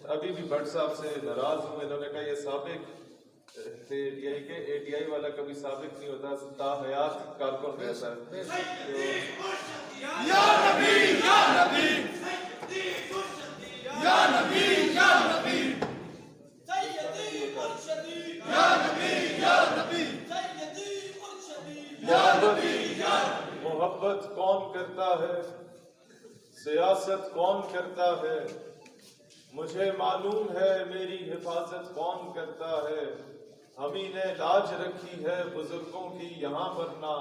अभी भी भट्ट साहब से नाराज हूँ। इन्होंने कहा ये साबिक थे एटीआई के, एटीआई वाला कभी साबिक नहीं होता, ताहयात कारकुन रहता है। या नबी या नबी या नबी या नबी या नबी या नबी या नबी या मोहब्बत कौन करता है, सियासत कौन करता है, मुझे मालूम है मेरी हिफाजत कौन करता है। हमी ने लाज रखी है बुजुर्गों की यहाँ पर ना,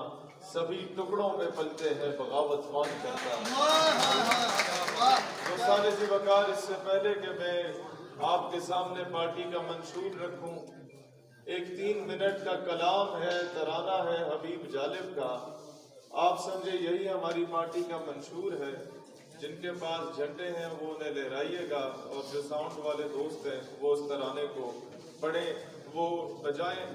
सभी टुकड़ों में पलते हैं बगावत कौन करता है। दोस्ताने जी वकार, इससे पहले कि मैं आपके सामने पार्टी का मंशूर रखूं, एक 3 मिनट का कलाम है, तराना है हबीब जालिब का। आप समझे यही हमारी पार्टी का मंशूर है। जिनके पास झंडे हैं वो उन्हें लहराइएगा, और जो साउंड वाले दोस्त हैं वो उस तराने को पढ़ें, वो बजाएं,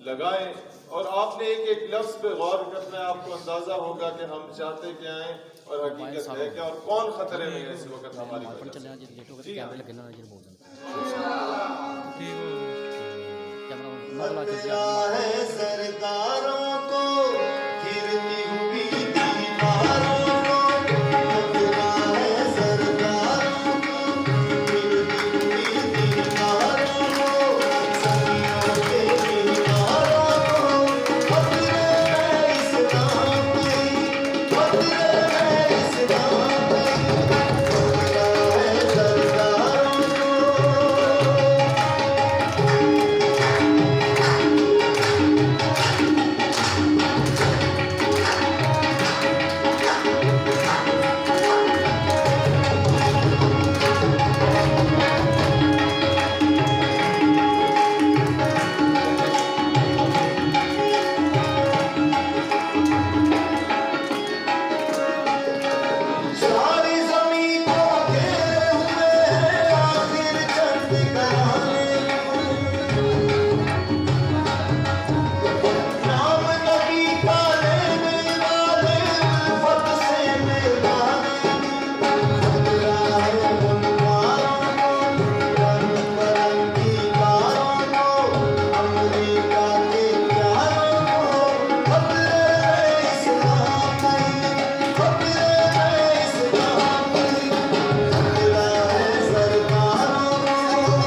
लगाएं। और आपने एक एक लफ्ज पे गौर करना है, आपको अंदाजा होगा कि हम चाहते क्या हैं और हकीकत है क्या, और कौन खतरे में है इस वक्त हमारी वजह से। जी हाँ। सरदारों को गिरती हुई दीवारों को, खतरा है सरदारों को गिरती हुई दीवारों को, सदियों के दीवारों को, खतरे में इस्लाम नहीं, खतरे में इस्लाम नहीं, खतरा है सरदारों को। सारी ज़मीं को घेरे हुए हैं आखिर चंद गाने, नाम नबी का लेने वाले उल्फत से मिलाने, खतरा है गुनगारों को, रंग बरंगी कारों को, अमेरिका के प्यारों को, खतरे में इस्लाम नहीं, खतरे में इस्लाम नहीं, खतरा है सरदारों को।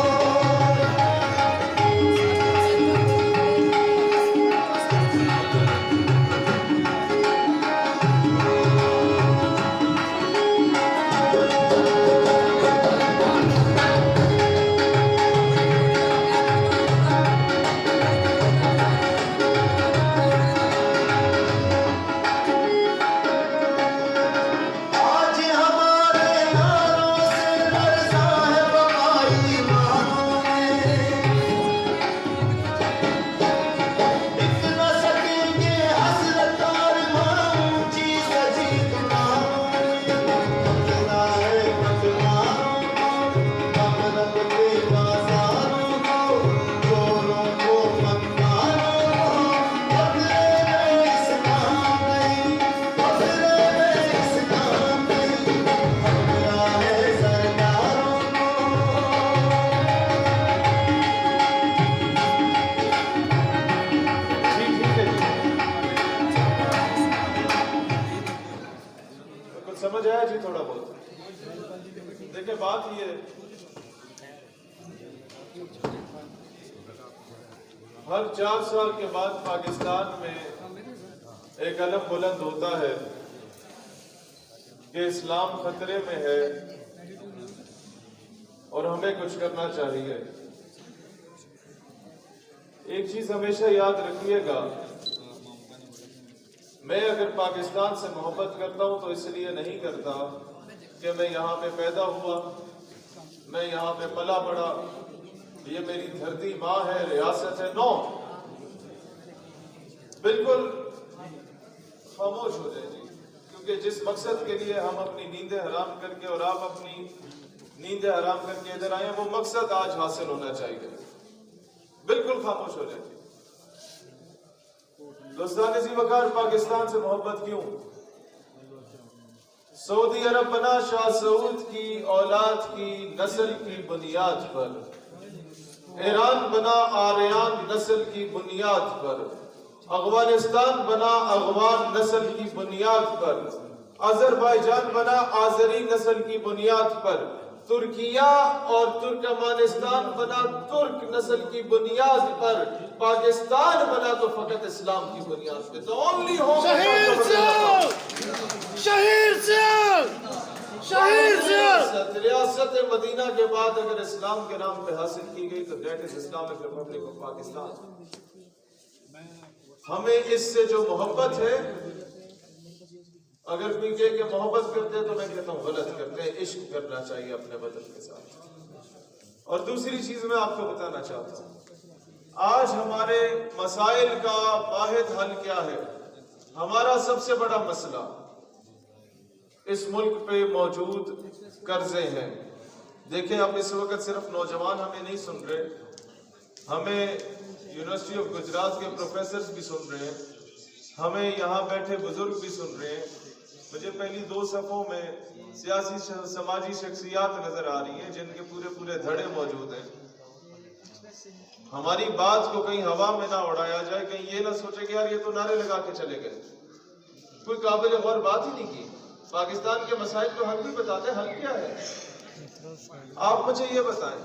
आज हमारे नारों से लरज़ा है बकाई मानों में, टिक न सकेंगे हसरत और ऊंची सजी दुकानों में, खतरा है पटवारों को, नफरत के बाजारों को, चोरों को मक्कारों को, खतरे में इस्लाम नहीं, खतरे में इस्लाम नहीं, खतरा है सरदारों को। जी ठीक है जी, कुछ समझ आया जी थोड़ा बहुत। देखिए बात ये है, हर 4 साल के बाद पाकिस्तान में एक अलग बुलंद होता है कि इस्लाम खतरे में है और हमें कुछ करना चाहिए। एक चीज हमेशा याद रखिएगा, मैं अगर पाकिस्तान से मोहब्बत करता हूं तो इसलिए नहीं करता कि मैं यहाँ पे पैदा हुआ, मैं यहाँ पे पला बड़ा, ये मेरी धरती माँ है, रियासत है। नो, बिल्कुल खामोश हो जाए जी, क्योंकि जिस मकसद के लिए हम अपनी नींदें हराम करके और आप अपनी नींदें हराम करके इधर आए, वो मकसद आज हासिल होना चाहिए। बिल्कुल खामोश हो जाए। दोस्तान जी वकार, पाकिस्तान से मोहब्बत क्यों? सऊदी अरब बना शाह सऊद की औलाद की नस्ल की बुनियाद पर, ईरान बना आर्यन नस्ल की बुनियाद पर, अफगानिस्तान बना अफगान नस्ल की बुनियाद पर, अजरबैजान बना आजरी नस्ल की बुनियाद पर, तुर्किया और तुर्कमानिस्तान बना तुर्क नस्ल की बुनियाद पर, पाकिस्तान बना तो फकत इस्लाम की बुनियाद पे। तो ओनली होम रियासत मदीना के बाद अगर इस्लाम के नाम पे हासिल की गई तो that is Islamic Republic of Pakistan. हमें इससे जो मोहब्बत है, अगर कोई कहे कि मोहब्बत करते हैं तो मैं कहता हूँ गलत करते हैं, इश्क करना चाहिए अपने वतन के साथ। और दूसरी चीज मैं आपको बताना चाहता हूँ, आज हमारे मसाइल का वाहिद हल क्या है? हमारा सबसे बड़ा मसला इस मुल्क पे मौजूद कर्जे हैं। देखें, अब इस वक्त सिर्फ नौजवान हमें नहीं सुन रहे, हमें यूनिवर्सिटी ऑफ गुजरात के प्रोफेसर भी सुन रहे हैं, हमें यहाँ बैठे बुजुर्ग भी सुन रहे हैं। मुझे पहली 2 सफ़ों में सियासी समाजी शख्सियात नजर आ रही हैं जिनके पूरे पूरे धड़े मौजूद हैं। हमारी बात को कहीं हवा में ना उड़ाया जाए, कहीं ये ना सोचे कि यार ये तो नारे लगा के चले गए, कोई काबिल गौर बात ही नहीं की। पाकिस्तान के मसाइल को हल भी बताते, हल क्या है? आप मुझे ये बताएं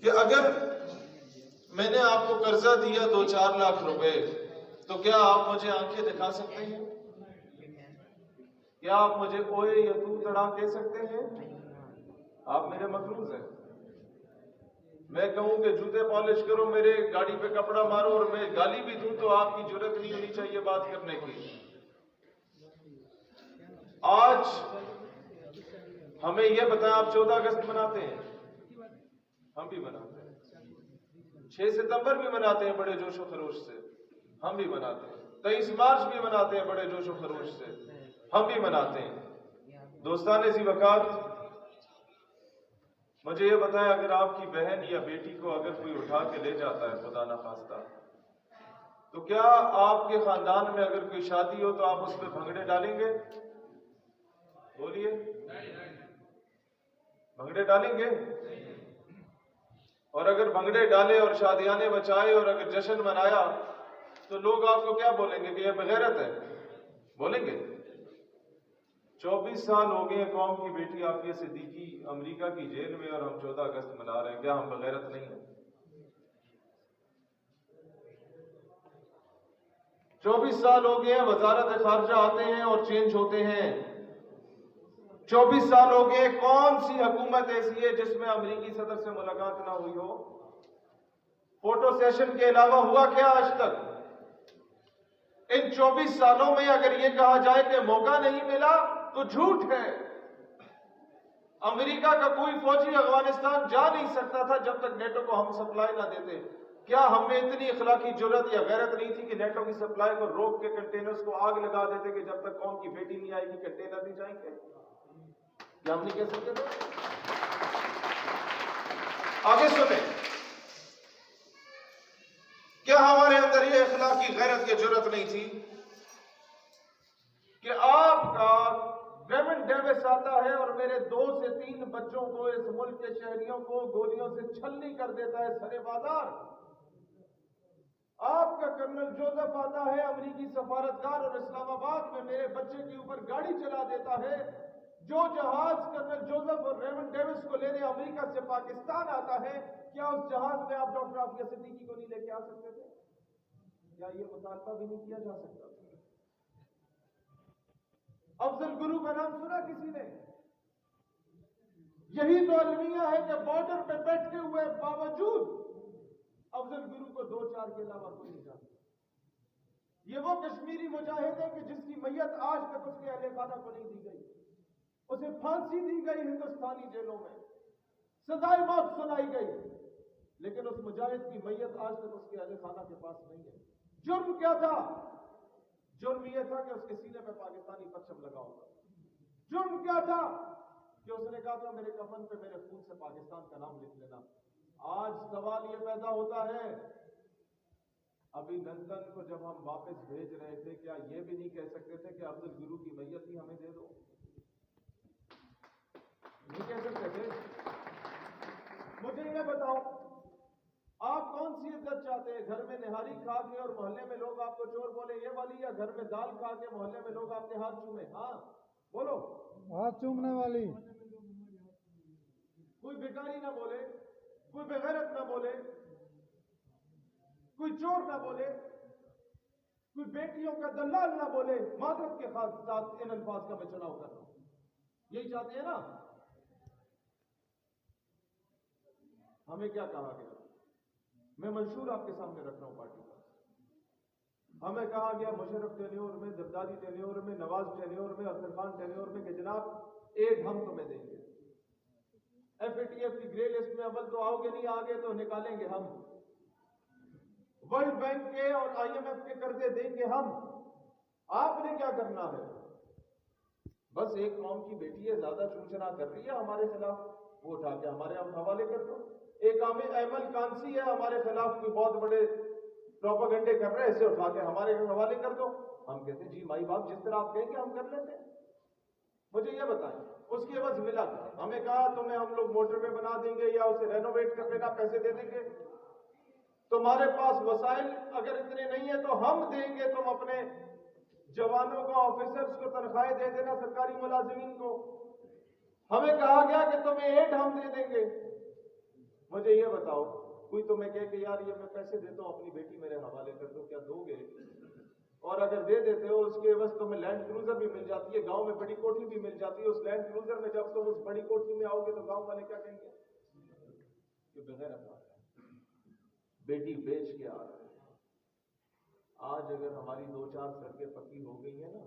कि अगर मैंने आपको कर्जा दिया 2-4 लाख रुपए, तो क्या आप मुझे आंखें दिखा सकते हैं? क्या आप मुझे ओए या तू तड़ा कह सकते हैं? आप मेरे मकरूज हैं। मैं कहूं कि जूते पॉलिश करो, मेरे गाड़ी पे कपड़ा मारो और मैं गाली भी दूं तो आपकी जुर्रत नहीं होनी चाहिए बात करने की। आज हमें यह बताएं, आप 14 अगस्त मनाते हैं, हम भी मनाते हैं, 6 सितंबर भी मनाते हैं बड़े जोशो खरोश से, हम भी मनाते हैं, 23 मार्च भी मनाते हैं बड़े जोशो खरोश से, हम भी मनाते हैं। दोस्तान ज़ी वक़ात, मुझे ये बताएं, अगर आपकी बहन या बेटी को अगर कोई उठा के ले जाता है खुदा ना खास्ता, तो क्या आपके खानदान में अगर कोई शादी हो तो आप उस पर भंगड़े डालेंगे? बोलिए, भंगड़े डालेंगे? और अगर भंगड़े डाले और शादियाने बचाए और अगर जश्न मनाया तो लोग आपको क्या बोलेंगे कि यह बेगैरत है? बोलेंगे? 24 साल हो गए कौम की बेटी आफिया सिद्दीकी अमेरिका की जेल में और हम 14 अगस्त मना रहे हैं, क्या हम बेगैरत नहीं है? 24 साल हो गए वजारत खारजा आते हैं और चेंज होते हैं। 24 साल हो गए, कौन सी हुकूमत ऐसी है जिसमें अमेरिकी सदर से मुलाकात ना हुई हो? फोटो सेशन के अलावा हुआ क्या आज तक? इन 24 सालों में अगर यह कहा जाए कि मौका नहीं मिला तो झूठ है। अमेरिका का कोई फौजी अफगानिस्तान जा नहीं सकता था जब तक नेटो को हम सप्लाई ना देते। क्या हमें इतनी इखलाकी जुर्रत या गैरत नहीं थी कि नेटो की सप्लाई को रोक के कंटेनर्स को आग लगा देते कि जब तक कौम की बेटी नहीं आएगी कंटेनर नहीं जाएंगे? क्या हम नहीं कह सकते थे? आगे सुने, क्या हमारे अंदर यह इखलाकी गैरत की जुर्रत नहीं थी कि आपका रेमंड डेविस आता है और मेरे 2 से 3 बच्चों को, इस मुल्क के शहरियों को गोलियों से छलनी कर देता है सरे बाजार। आपका कर्नल जोसेफ आता है, अमेरिकी सफारतकार, और इस्लामाबाद में मेरे बच्चे के ऊपर गाड़ी चला देता है। जो जहाज कर्नल जोसेफ और रेमंड डेविस को लेने अमेरिका से पाकिस्तान आता है, क्या उस जहाज में आप डॉक्टर आफिया सिद्दीकी को नहीं लेके आ सकते थे? क्या ये मुतालबा भी नहीं किया जा सकता? अफजल गुरु का नाम सुना किसी ने? यही तो अलमिया है कि बॉर्डर पे बैठे हुए बावजूद अफजल गुरु को 2-4 के अलावा कोई नहीं जानता। ये वो कश्मीरी मुजाहिद है कि जिसकी मैयत आज तक उसके अहले खाना को नहीं दी गई, उसे फांसी दी गई हिंदुस्तानी जेलों में, सजाए मौत सुनाई गई, लेकिन उस मुजाहिद की मैयत आज तक उसके अहले खाना के पास नहीं है। जुर्म क्या था? जुर्म यह था कि उसके सीने पे पाकिस्तानी परचम लगा होगा। जुर्म क्या था? कि उसने कहा था मेरे कफन पे मेरे खून से पाकिस्तान का नाम लिख लेना। आज सवाल यह पैदा होता है अभी लंदन को जब हम वापस भेज रहे थे, क्या ये भी नहीं कह सकते थे कि अब्दुल गुरु की मैयत ही हमें दे दो? नहीं कह सकते थे? मुझे ये बताओ, आप कौन सी इज्जत चाहते हैं? घर में निहारी खा के और मोहल्ले में लोग आपको चोर बोले, ये वाली, या घर में दाल खा के मोहल्ले में लोग आपके हाथ चूमे? हाँ बोलो। हाथ चूमने वाली। कोई भिखारी ना बोले, कोई बेगैरत ना बोले, कोई चोर ना बोले, कोई बेटियों का दलाल ना बोले। मादरत के साथ इन अल्फाज का मैं चुनाव कर रहा हूं। यही चाहते हैं ना? हमें क्या कहा गया? मैं मंशूर आपके सामने रख रहा हूं पार्टी का। हमें कहा गया मुशर्रफ टेन्योर में, जरदारी टेन्योर में, नवाज टेन्योर में, अफजल खान टेन्योर में कि जनाब एड हम तुम्हें देंगे। FATF की ग्रे लिस्ट में अव्वल तो आओगे नहीं, आगे तो निकालेंगे हम। वर्ल्ड बैंक के और IMF के कर्जे देंगे हम। आपने क्या करना है? बस एक कौम की बेटी है, ज्यादा चूचना कर रही है हमारे खिलाफ, वो उठा के हमारे हम हवाले कर दो। एक अमल कांसी है हमारे खिलाफ, कोई बहुत बड़े प्रोपेगेंडे कर रहे हैं, इसे उठा के हमारे हवाले कर दो। हम कहते हैं जी माई बाप जिस तरह आप कहेंगे हम कर लेते हैं। मुझे ये बताएं, उसके बस मिला क्या? हमें कहा तुम्हें हम लोग मोटरवे बना देंगे या उसे रेनोवेट कर देना, पैसे दे देंगे। तुम्हारे पास वसाइल अगर इतने नहीं है तो हम देंगे, तुम अपने जवानों को, ऑफिसर्स को तनख्वाहें दे देना, सरकारी मुलाजिमीन को। हमें कहा गया कि तुम्हें एड हम दे देंगे। मुझे ये बताओ, कोई तुम्हें कहे कि यार ये मैं पैसे देता हूं अपनी बेटी मेरे हवाले कर दो, क्या दोगे? और अगर दे देते हो उसके बस तुम्हें लैंड क्रूजर भी मिल जाती है, गांव में बड़ी कोठी भी मिल जाती है। उस लैंड क्रूजर में जब तुम उस बड़ी कोठी में आओगे तो गांव वाले क्या कहेंगे? कि बगैर बेटी बेच के आ रहे हैं। आज अगर हमारी 2-4 सड़कें पक्की हो गई है ना,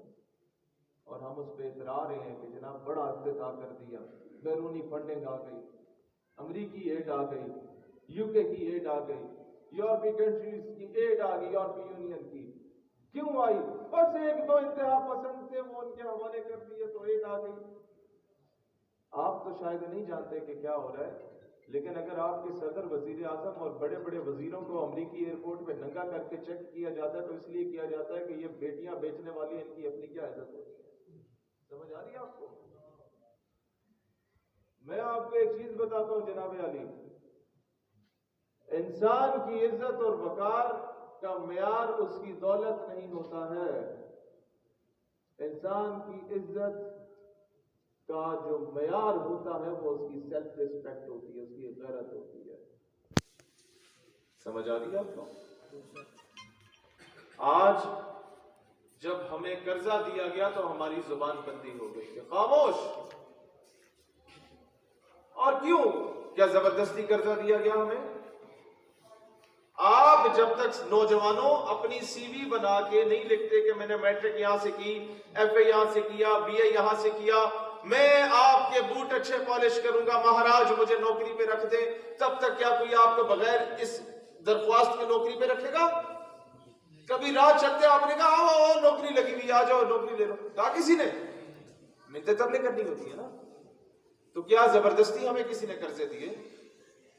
और हम उस पर इतरा रहे हैं कि जनाब बड़ा इफ्तिताह कर दिया, बैरूनी फंडिंग आ गई, अमरीकी एड आ गई, UK की एड आ गई, यूरोपीय कंट्रीज की एड आ गई, यूरोपीय यूनियन की। क्यों आई? बस 1-2 इंतहा पसंद थे, वो उनके हवाले कर दिए तो एड आ गई। आप तो शायद नहीं जानते कि क्या हो रहा है, लेकिन अगर आपके सदर, वजीर आजम और बड़े बड़े वजीरों को अमरीकी एयरपोर्ट में नंगा करके चेक किया जाता है तो इसलिए किया जाता है कि ये बेटियां बेचने वाली, इनकी अपनी क्या इज्जत होती है। समझ आ रही है आपको? मैं आपको एक चीज बताता हूं जनाब अली, इंसान की इज्जत और वकार का मेयार उसकी दौलत नहीं होता है। इंसान की इज्जत का जो मेयार होता है वो उसकी सेल्फ रिस्पेक्ट होती है, उसकी गैरत होती है। समझ आ रही है आपको? आज जब हमें कर्जा दिया गया तो हमारी जुबान बंदी हो गई कि खामोश। और क्यों? क्या जबरदस्ती कर्जा दिया गया हमें? आप जब तक नौजवानों अपनी CV बना के नहीं लिखते कि मैंने मैट्रिक यहां से की, FA यहां से किया, BA यहां से किया, मैं आपके बूट अच्छे पॉलिश करूंगा, महाराज मुझे नौकरी पे रख दे, तब तक क्या कोई आपको बगैर इस दरख्वास्त की नौकरी पे रखेगा? कभी रात चलते आपने कहा आओ नौकरी लगी हुई, आ जाओ नौकरी ले लो? कहा किसी ने? मिन्नतें तबले करनी होती है ना। तो क्या जबरदस्ती हमें किसी ने कर्जे दिए?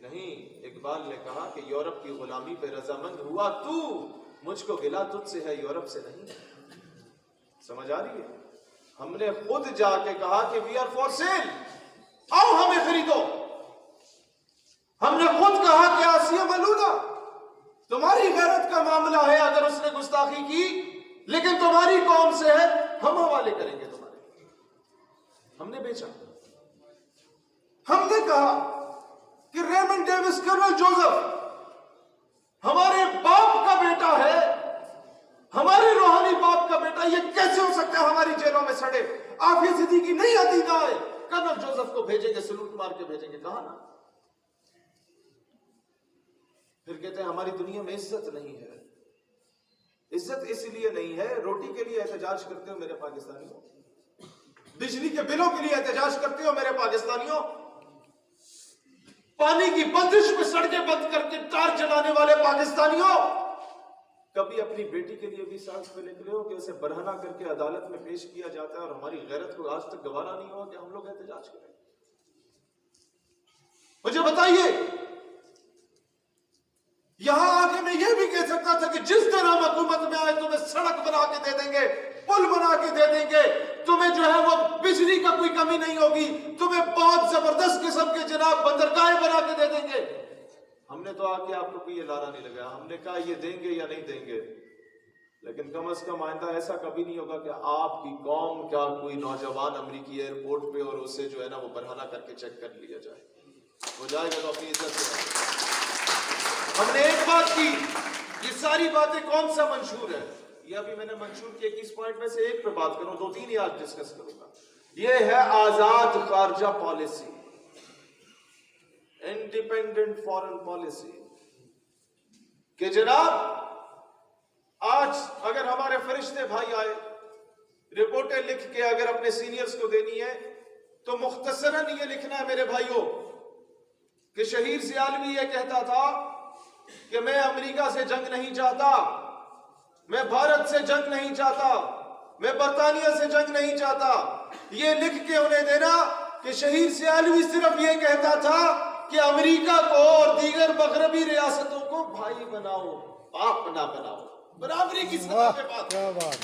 नहीं। इकबाल ने कहा कि यूरोप की गुलामी पे रजामंद हुआ तू, मुझको गिला तुझसे है यूरोप से नहीं। समझ आ रही है? हमने खुद जाके कहा कि वी आर फॉर सेल, आओ हमें खरीदो। हमने खुद कहा कि आसिया मलूना, तुम्हारी गैरत का मामला है, अगर उसने गुस्ताखी की लेकिन तुम्हारी कौम से है, हम हवाले करेंगे तुम्हारे। हमने बेचा। हमने कहा कि रेमंड डेविस, कर्नल जोसेफ हमारे बाप का बेटा है, हमारे रूहानी बाप का बेटा, ये कैसे हो सकता है हमारी जेलों में सड़े? आफिया सिद्दीकी नहीं आती ना है, कर्नल जोसेफ को भेजेंगे, सलूट मार के भेजेंगे। कहा ना? फिर कहते हैं हमारी दुनिया में इज्जत नहीं है। इज्जत इसलिए नहीं है, रोटी के लिए एहतजाज करते हो मेरे पाकिस्तानियों, बिजली के बिलों के लिए एहतजाज करते हो मेरे पाकिस्तानियों, पानी की बंदिश में सड़कें बंद करके टार जलाने वाले पाकिस्तानियों, कभी अपनी बेटी के लिए भी सांस पे निकले हो कि उसे बरहना करके अदालत में पेश किया जाता है और हमारी गैरत को आज तक गवारा नहीं हुआ कि हम लोग एहतजाज करें? मुझे बताइए। यहां आके मैं यह भी कह सकता था कि जिस सड़क बना के दे देंगे, पुल बना के दे देंगे, तुम्हें जो है वो बिजली का कोई कमी नहीं होगी, तुम्हें बहुत जबरदस्त किस्म के जनाब बंदरगाहें बना के दे देंगे। हमने तो आके आपको कोई ये लारा नहीं लगाया, हमने कहा ये देंगे या नहीं देंगे, लेकिन कम से कम आइंदा ऐसा कभी नहीं होगा कि आपकी कौम का कोई नौजवान अमेरिकी एयरपोर्ट पे और उसे जो है ना वो बरहाना करके चेक कर लिया जाए। हो जाएगा तो अपनी इज्जत से। हमने एक बात की, ये सारी बातें कौन सा मंशूर है, ये अभी मैंने मंशूर के 21 पॉइंट में से एक पे बात करूं, 2-3 ही आज डिस्कस करूंगा। ये है आजाद खारजा पॉलिसी, इंडिपेंडेंट फॉरेन पॉलिसी, कि जनाब आज अगर हमारे फरिश्ते भाई आए, रिपोर्टें लिख के अगर अपने सीनियर्स को देनी है तो मुख्तसरन ये लिखना है मेरे भाइयों कि शहीद सियालवी ये कहता था कि मैं अमेरिका से जंग नहीं चाहता, मैं भारत से जंग नहीं चाहता, मैं बरतानिया से जंग नहीं चाहता। ये लिख के उन्हें देना कि शहीद सियालवी सिर्फ ये कहता था कि अमेरिका को और दीगर मगरबी रियासतों को भाई बनाओ, बाप ना बनाओ, बराबरी की सतह पे बात। क्या बात।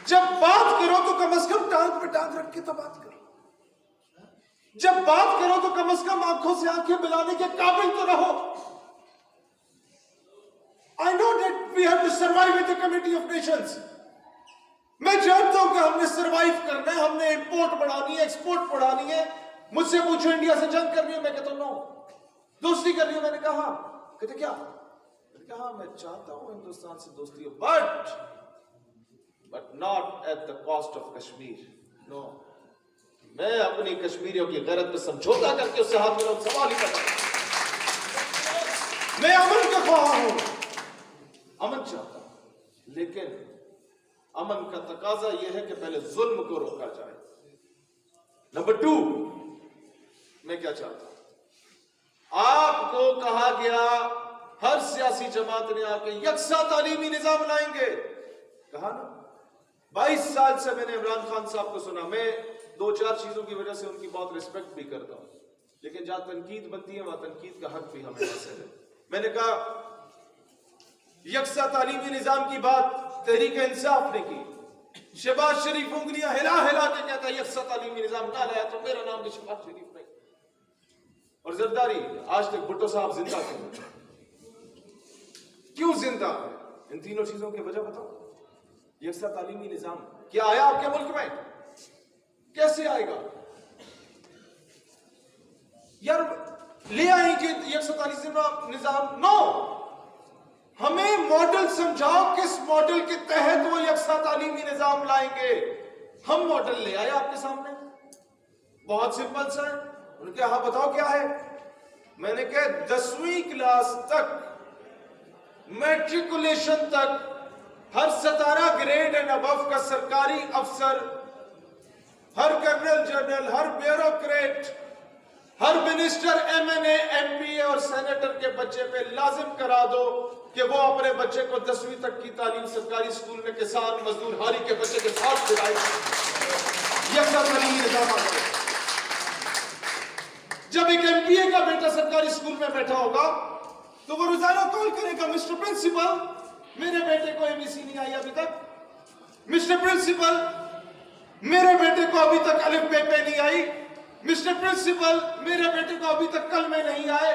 जब बात करो तो कम से कम टांग पे टांग रख के तो बात करो, जब बात करो तो कम से कम आंखों से आंखें मिलाने के काबिल तो रहो। I know that we have to survive with the Committee of Nations. मैं जानता हूं कि हमने सरवाइव करना है, हमने इंपोर्ट बढ़ानी है, एक्सपोर्ट बढ़ानी है। मुझसे पूछो इंडिया से जंग करनी है, मैं कहता हूं नो। दोस्ती करनी है, मैंने कहा, कहते क्या, मैंने कहा मैं चाहता हूं हिंदुस्तान से दोस्ती हो, but not at the cost of Kashmir. No, मैं अपनी कश्मीरियों की गैरत पे समझौता करके उससे हाथ मिलाऊं, सवाल ही करता। मैं अमन का ख्वाह हूं, अमन चाहता हूं, लेकिन अमन का तकाजा यह है कि पहले जुल्म को रोका जाए। नंबर 2, मैं क्या चाहता हूं, आपको कहा गया हर सियासी जमात ने आके यकसा तालीमी निजाम लाएंगे, कहा ना। 22 साल से मैंने इमरान खान साहब को सुना, मैं 2-4 चीजों की वजह से उनकी बहुत रिस्पेक्ट भी करता हूं, लेकिन जहां तनकीद बनती है वहां तनकीद का हक भी हमें हासिल है। मैंने कहा यकसा तालीमी निजाम की बात तहरीक इंसाफ ने की, शहबाज शरीफ उंगलियां हिला हिला के कहता है यकसा तालीमी निजाम ना लाया तो मेरा नाम भी शहबाज शरीफ नहीं। और जरदारी आज तक भुट्टो साहब जिंदा क्यों जिंदा है? इन तीनों चीजों की वजह बताओ। यकसा तालीमी निजाम क्या आया आपके मुल्क में? कैसे आएगा यार? ले आएंगे यकसा तालीमी निजाम? नो, हमें मॉडल समझाओ, किस मॉडल के तहत वो यकसा तालीमी निजाम लाएंगे। हम मॉडल ले आए आपके सामने, बहुत सिंपल सा है। उनके हाँ बताओ क्या है? मैंने कहा 10वीं क्लास तक, मैट्रिकुलेशन तक, हर 17 ग्रेड एंड अबव का सरकारी अफसर, हर कर्नल जनरल, हर ब्यूरोक्रेट, हर मिनिस्टर, MNA, MP और सेनेटर के बच्चे पे लाजिम करा दो कि वो अपने बच्चे को 10वीं तक की तालीम सरकारी स्कूल में किसान मजदूर हारी के बच्चे के साथ दिलाए। यकसा तालीमी निजाम आ गया। जब एक MBA का बेटा सरकारी स्कूल में बैठा होगा तो वो रोजाना कॉल करेगा, मिस्टर प्रिंसिपल मेरे बेटे को ABC नहीं आई अभी तक, मिस्टर प्रिंसिपल मेरे बेटे को अभी तक अलिफ बे पे नहीं आई, मिस्टर प्रिंसिपल मेरे बेटे को अभी तक कलमे नहीं आए।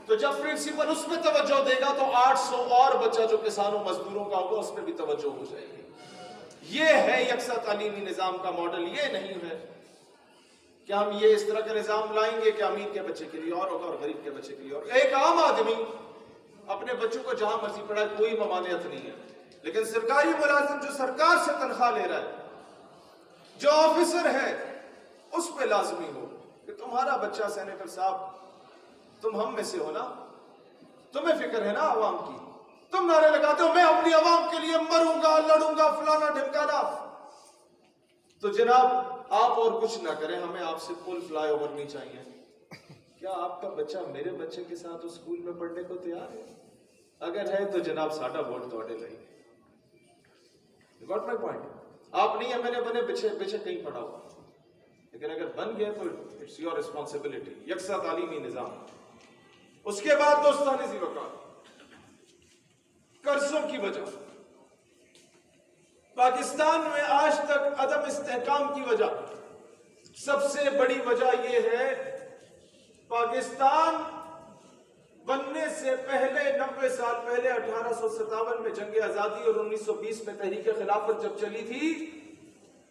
तो जब प्रिंसिपल उसमें तवज्जो देगा तो 800 और बच्चा जो किसानों मजदूरों का होगा उसमें भी तवज्जो हो जाएगी। ये है यकसा तालीमी निजाम का मॉडल। ये नहीं है कि हम ये इस तरह का निजाम लाएंगे कि अमीर के बच्चे के लिए और होगा और गरीब के बच्चे के लिए और। एक आम आदमी अपने बच्चों को जहां मर्जी पढ़ाए, कोई ममानियत नहीं है, लेकिन सरकारी मुलाजिम जो सरकार से तनख्वाह ले रहा है, जो ऑफिसर है, उस पे लाजमी हो कि तुम्हारा बच्चा सेनेटर साहब, तुम हम में से हो ना, तुम्हें फिक्र है ना आवाम की, तुम नारे लगाते हो मैं अपनी आवाम के लिए मरूंगा, लड़ूंगा, फलाना ढिमकाना। तो जनाब आप और कुछ ना करें, हमें आपसे पुल फ्लाईओवर नहीं चाहिए। क्या आपका बच्चा मेरे बच्चे के साथ उस स्कूल में पढ़ने को तैयार है? अगर है तो जनाब साडा वोट तोड़े नहीं। Got my point? आप नहीं MNA बने, बेशक कहीं पढ़ा हो, लेकिन अगर बन गए तो इट्स योर रिस्पॉन्सिबिलिटी। यकसा तालीमी निजाम। उसके बाद दोस्तानी ज़ी वक़ार, कर्जों की वजह, पाकिस्तान में आज तक अदम इस्तेहकाम की वजह, सबसे बड़ी वजह यह है पाकिस्तान बनने से पहले 90 साल पहले 1857 में जंग आजादी और 1920 में तहरीक खिलाफत जब चली थी,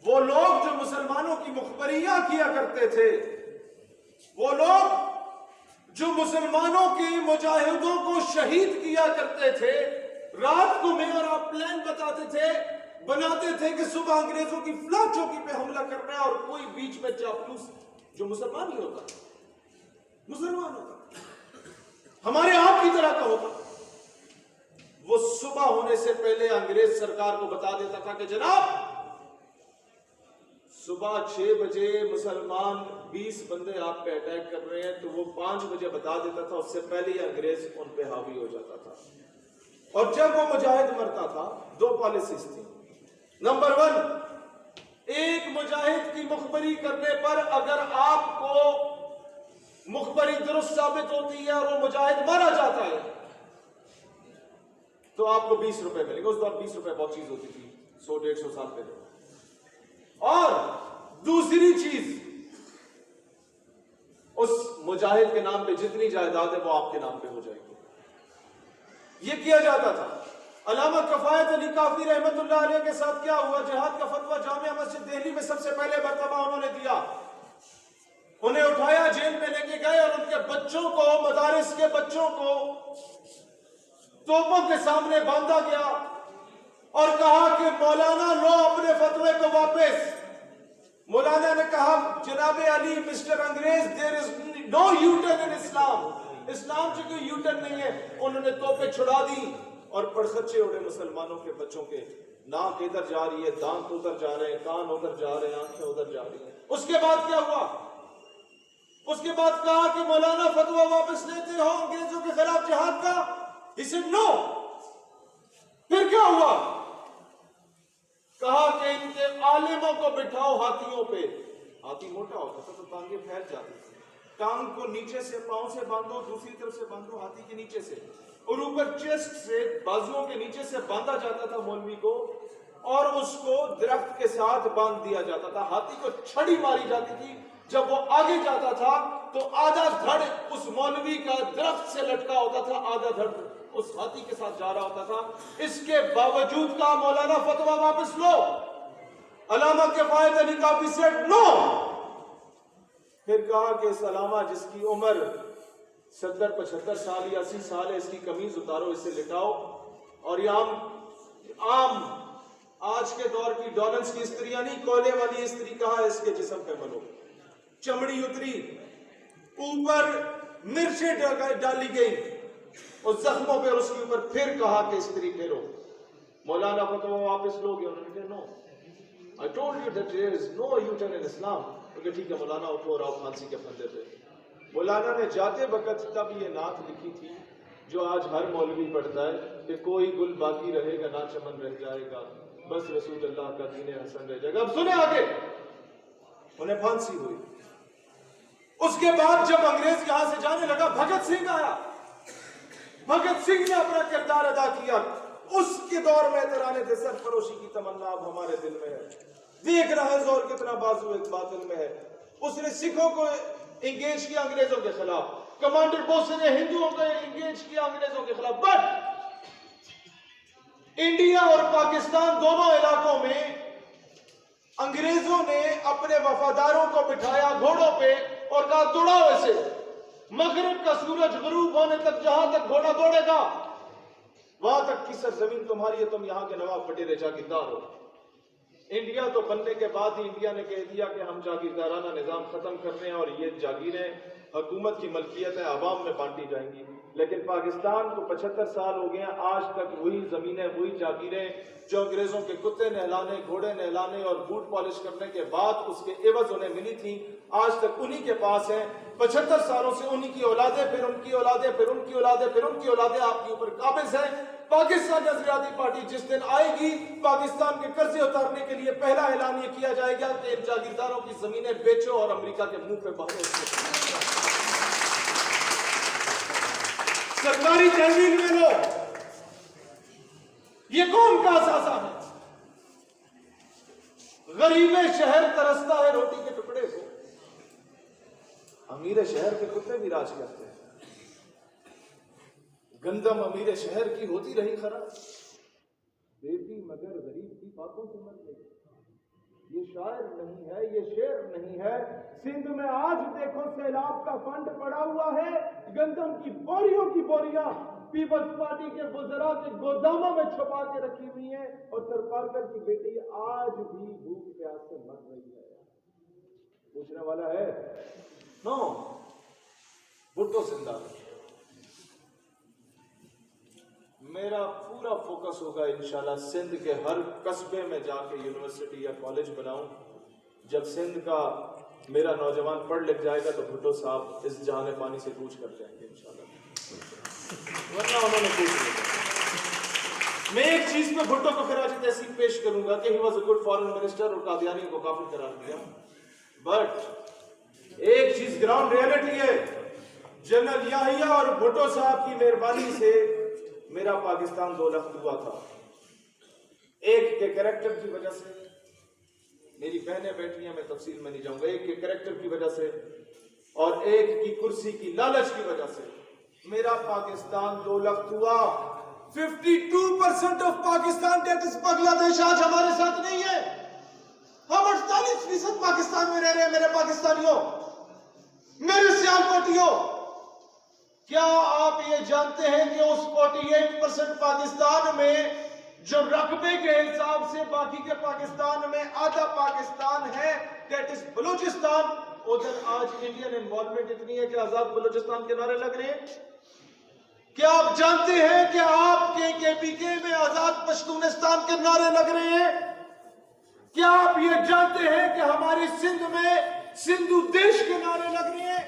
वो लोग जो मुसलमानों की मुखबरियां किया करते थे, वो लोग जो मुसलमानों के मुजाहिदों को शहीद किया करते थे, रात को मेयर ऑफ प्लान बताते थे, बनाते थे कि सुबह अंग्रेजों की फ्लैग चौकी पे हमला करना है और कोई बीच में चापलूस जो मुसलमान ही होता, मुसलमान होता, हमारे आप की तरह का होता, वो सुबह होने से पहले अंग्रेज सरकार को बता देता था कि जनाब सुबह 6 बजे मुसलमान 20 बंदे आप पे अटैक कर रहे हैं, तो वो 5 बजे बता देता था, उससे पहले ही अंग्रेज उन पे हावी हो जाता था। और जब वो मुजाहिद मरता था, 2 पॉलिसीज थी। नंबर 1, एक मुजाहिद की मुखबरी करने पर अगर आपको मुखबरी दुरुस्त साबित होती है और वो मुजाहिद मारा जाता है तो आपको 20 रुपए मिलेंगे। उस दौर 20 रुपए बहुत चीज होती थी, 100-150 साल पहले। और दूसरी चीज, उस मुजाहिद के नाम पे जितनी जायदाद है वो आपके नाम पे हो जाएगी। ये किया जाता था। अल्लामा कफायत अली काफी रहमतुल्लाह अलैह के साथ क्या हुआ, जिहाद का फतवा जामिया मस्जिद दिल्ली में सबसे पहले मर्तबा उन्होंने दिया। उन्हें उठाया, जेल में लेके गए और उनके बच्चों को, मदारिस के बच्चों को तोपों के सामने बांधा गया और कहा कि मौलाना लो अपने फतवे को वापस। मौलाना ने कहा, जनाबे अली मिस्टर अंग्रेज, there is no U turn in Islam, Islam से कोई यू टर्न नहीं है। उन्होंने तोपें छुड़ा दी और पड़खच्चे उड़े मुसलमानों के बच्चों के। नाक इधर जा रही है, दांत उधर जा रहे हैं, कान उधर जा रहे हैं, आंखें उधर जा रही हैं। उसके बाद क्या हुआ? उसके बाद कहा कि मौलाना फतवा वापस लेते हो अंग्रेजों के खिलाफ जिहाद का? He said no। फिर क्या हुआ? कहा कि इनके आलिमों को बिठाओ हाथियों पे। हाथी मोटा होता था तो टांगे फैल जाती थी, टांग को नीचे से, पांव से बांधो, दूसरी तरफ से बांधो हाथी के नीचे से, और ऊपर चेस्ट से, बाजुओं के नीचे से बांधा जाता था मौलवी को, और उसको दरख्त के साथ बांध दिया जाता था। हाथी को छड़ी मारी जाती थी। जब वो आगे जाता था तो आधा धड़ उस मौलवी का दरख्त से लटका होता था, आधा धड़ उस हाथी के साथ जा रहा होता था। इसके बावजूद का मौलाना फतवा वापस लो। अल्लामा किफायत अली काफी सेड नो। फिर कहा कि इस अलामा जिसकी उम्र 70-75 साल या 80 साल है, इसकी कमीज उतारो, इसे लिटाओ, और ये आम आज के दौर की डॉलर्स की स्त्रियां नहीं, कोयले वाली स्त्री कहा इसके जिस्म पे मलो। चमड़ी उतरी, ऊपर मिर्चें डाली गई और जख्मों पे, और उसके ऊपर फिर कहा कि स्त्री फेरो। मौलाना फतवा वापस लोगे? उन्होंने कहा no, I told you that there is no U turn in Islam. ठीक है मौलाना, उठो और आओ फांसी के फंदे पे। मौलाना ने जाते वक्त तब ये नात लिखी थी जो आज हर मौलवी पढ़ता है कि कोई गुल बाकी रहेगा ना चमन रह जाएगा, बस रसूल अल्लाह का दीन हसन रह जाएगा। अब सुने आगे। उन्हें फांसी हुई। उसके बाद जब अंग्रेज यहां से जाने लगा, भगत सिंह आया। भगत सिंह ने अपना किरदार अदा किया। उसके दौर में तराने थे, सरफरोशी की तमन्ना अब हमारे दिल में है। देख रहा है जोर कितना बाजू एक बातिल में है। उसने सिखों को इंगेज किया अंग्रेजों के खिलाफ, कमांडर बोस ने हिंदुओं को इंगेज किया अंग्रेजों के खिलाफ। बट इंडिया और पाकिस्तान दोनों इलाकों में अंग्रेजों ने अपने वफादारों को बिठाया घोड़ों पे और कहा दौड़ाओ इसे, मगरिब का सूरज गुरूब होने तक जहां तक घोड़ा दौड़ेगा वहां तक की सरजमीन तुम्हारी है, तुम यहां के नवाब बटेरे जागीरदार हो। इंडिया तो बनने के बाद ही इंडिया ने कह दिया कि हम जागीरदाराना निजाम खत्म कर रहे हैं और ये जागीरें हुकूमत की मलकियत है, आवाम में बांटी जाएंगी। लेकिन पाकिस्तान को 75 साल हो गए हैं, आज तक वही जमीनें, वही जागीरें जो अंग्रेजों के कुत्ते नहलाने, घोड़े नहलाने और बूट पॉलिश करने के बाद उसके एवज उन्हें मिली थी, आज तक उन्हीं के पास है। 75 सालों से उन्हीं की औलादे, फिर उनकी औलादे, फिर उनकी औलादे, फिर उनकी औलादे आपके ऊपर काबिज है। पाकिस्तान नजरियाती पार्टी जिस दिन आएगी, पाकिस्तान के कर्जे उतारने के लिए पहला ऐलान ये किया जाएगा कि इन जागीरदारों की जमीनें बेचो और अमेरिका के मुंह पे बहारो, सरकारी तहवील में लो। ये कौन का असासा है? गरीबे शहर तरसता है रोटी के टुकड़े को, अमीर शहर के कुत्ते भी राज करते हैं। गंदम अमीर शहर की होती रही खराब, बेटी मगर गरीब की बातों से मर गई। ये शायर नहीं है, ये शेर नहीं है। सिंध में आज देखो सैलाब का फंड पड़ा हुआ है, गंदम की बोरियों की बोरियां पीपल्स पार्टी के बुजरा के गोदामों में छुपा के रखी हुई है, और सरपारकर की बेटी आज भी भूख प्यास से मर रही है। पूछने वाला है नो, भुट्टो जिंदा। मेरा पूरा फोकस होगा इंशाल्लाह सिंध के हर कस्बे में जाके यूनिवर्सिटी या कॉलेज बनाऊं। जब सिंध का मेरा नौजवान पढ़ लिख जाएगा तो भुट्टो साहब इस जहाने पानी से कूच कर जाएंगे इंशाल्लाह, वरना उन्होंने कूच नहीं किया। मैं एक चीज पे भुट्टो को खराज तहसीन पेश करूंगा कि he was a good foreign minister और कादियानी को काफिर करार दिया, बट एक चीज ग्राउंड रियलिटी है, जनरल याहिया और भुट्टो साहब की मेहरबानी से मेरा पाकिस्तान 2 लाख हुआ था। एक के कैरेक्टर की वजह से, मेरी बहनें बैठी हैं, मैं तफसील में नहीं जाऊंगा, एक के कैरेक्टर की वजह से और एक की कुर्सी की लालच की वजह से मेरा पाकिस्तान 2 लाख हुआ। 52% of Pakistan that is Bangladesh आज हमारे साथ नहीं है। हम 48% पाकिस्तान में रह रहे हैं। मेरे पाकिस्तानियों, मेरे सियालकोटियों, क्या आप ये जानते हैं कि उस 48% पाकिस्तान में जो रकबे के हिसाब से बाकी के पाकिस्तान में आधा पाकिस्तान है, दैट इज बलूचिस्तान, उधर आज इंडियन इन्वॉल्वमेंट इतनी है कि आजाद बलूचिस्तान के नारे लग रहे हैं। क्या आप जानते हैं कि आपके केपीके में आजाद पश्तूनिस्तान के नारे लग रहे हैं? क्या आप ये जानते हैं कि हमारे सिंध में सिंधु देश के नारे लग रहे हैं?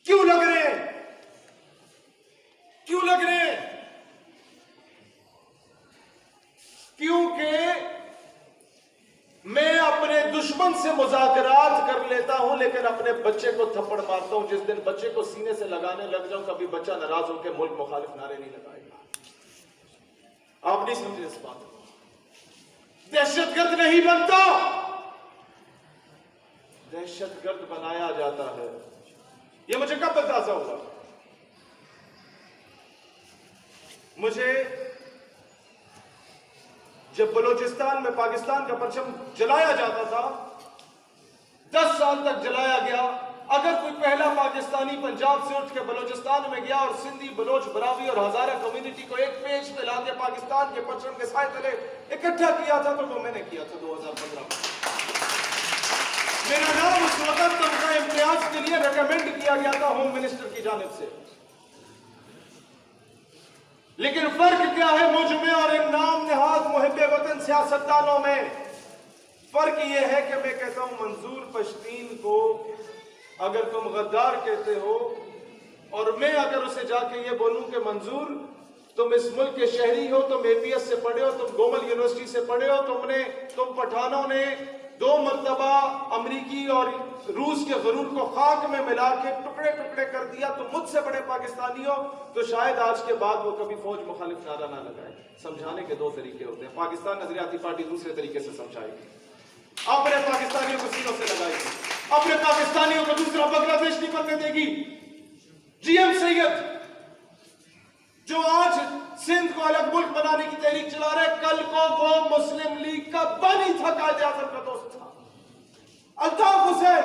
क्यों लग रहे हैं? क्यों लग रहे हैं? क्योंकि मैं अपने दुश्मन से मुज़ाकरात कर लेता हूं, लेकिन अपने बच्चे को थप्पड़ मारता हूं। जिस दिन बच्चे को सीने से लगाने लग जाऊं, कभी बच्चा नाराज होकर मुल्क मुखालिफ नारे नहीं लगाएगा। आप नहीं समझे इस बात को। दहशतगर्द नहीं बनता, दहशतगर्द बनाया जाता है। यह मुझे कब अंदाजा हुआ? मुझे जब बलूचिस्तान में पाकिस्तान का परचम जलाया जाता था, 10 साल तक जलाया गया। अगर कोई पहला पाकिस्तानी पंजाब से उठ के बलूचिस्तान में गया और सिंधी, बलोच, बरावी और हजारा कम्युनिटी को एक पेज पे लाके पाकिस्तान के परचम के साए तले इकट्ठा किया था, तो वो मैंने किया था 2015 में। मेरा नाम उस वक्त तनख्वाह इम्तियाज के लिए रिकमेंड किया गया था होम मिनिस्टर की जानिब से। लेकिन फर्क क्या है मुझ में और इन नाम निहाद मुहिब्बे वतन सियासतदानों में? फर्क यह है कि मैं कहता हूं मंजूर पश्तीन को अगर तुम गद्दार कहते हो, और मैं अगर उसे जाके ये बोलूं कि मंजूर तुम इस मुल्क के शहरी हो, तुम APS से पढ़े हो, तुम गोमल यूनिवर्सिटी से पढ़े हो, तुम पठानों ने 2 मरतबा अमरीकी और रूस के गरूर को खाक में मिला के टुकड़े टुकड़े कर दिया, तुम मुझसे बड़े पाकिस्तानी हो, तो शायद आज के बाद वो कभी फौज मुखालिफ नारा ना लगाए। समझाने के 2 तरीके होते हैं। पाकिस्तान नजरियाती पार्टी दूसरे तरीके से समझाएगी, अपने पाकिस्तानियों को सीनों से लगाएगी, अपने पाकिस्तानियों को दूसरा बांग्लादेश नहीं बनने देगी। GM सैयद जो आज सिंध को अलग मुल्क बनाने की तहरीक चला रहे, कल को वो मुस्लिम लीग का बानी था, कायदे आज़म का दोस्त था। अल्ताफ हुसैन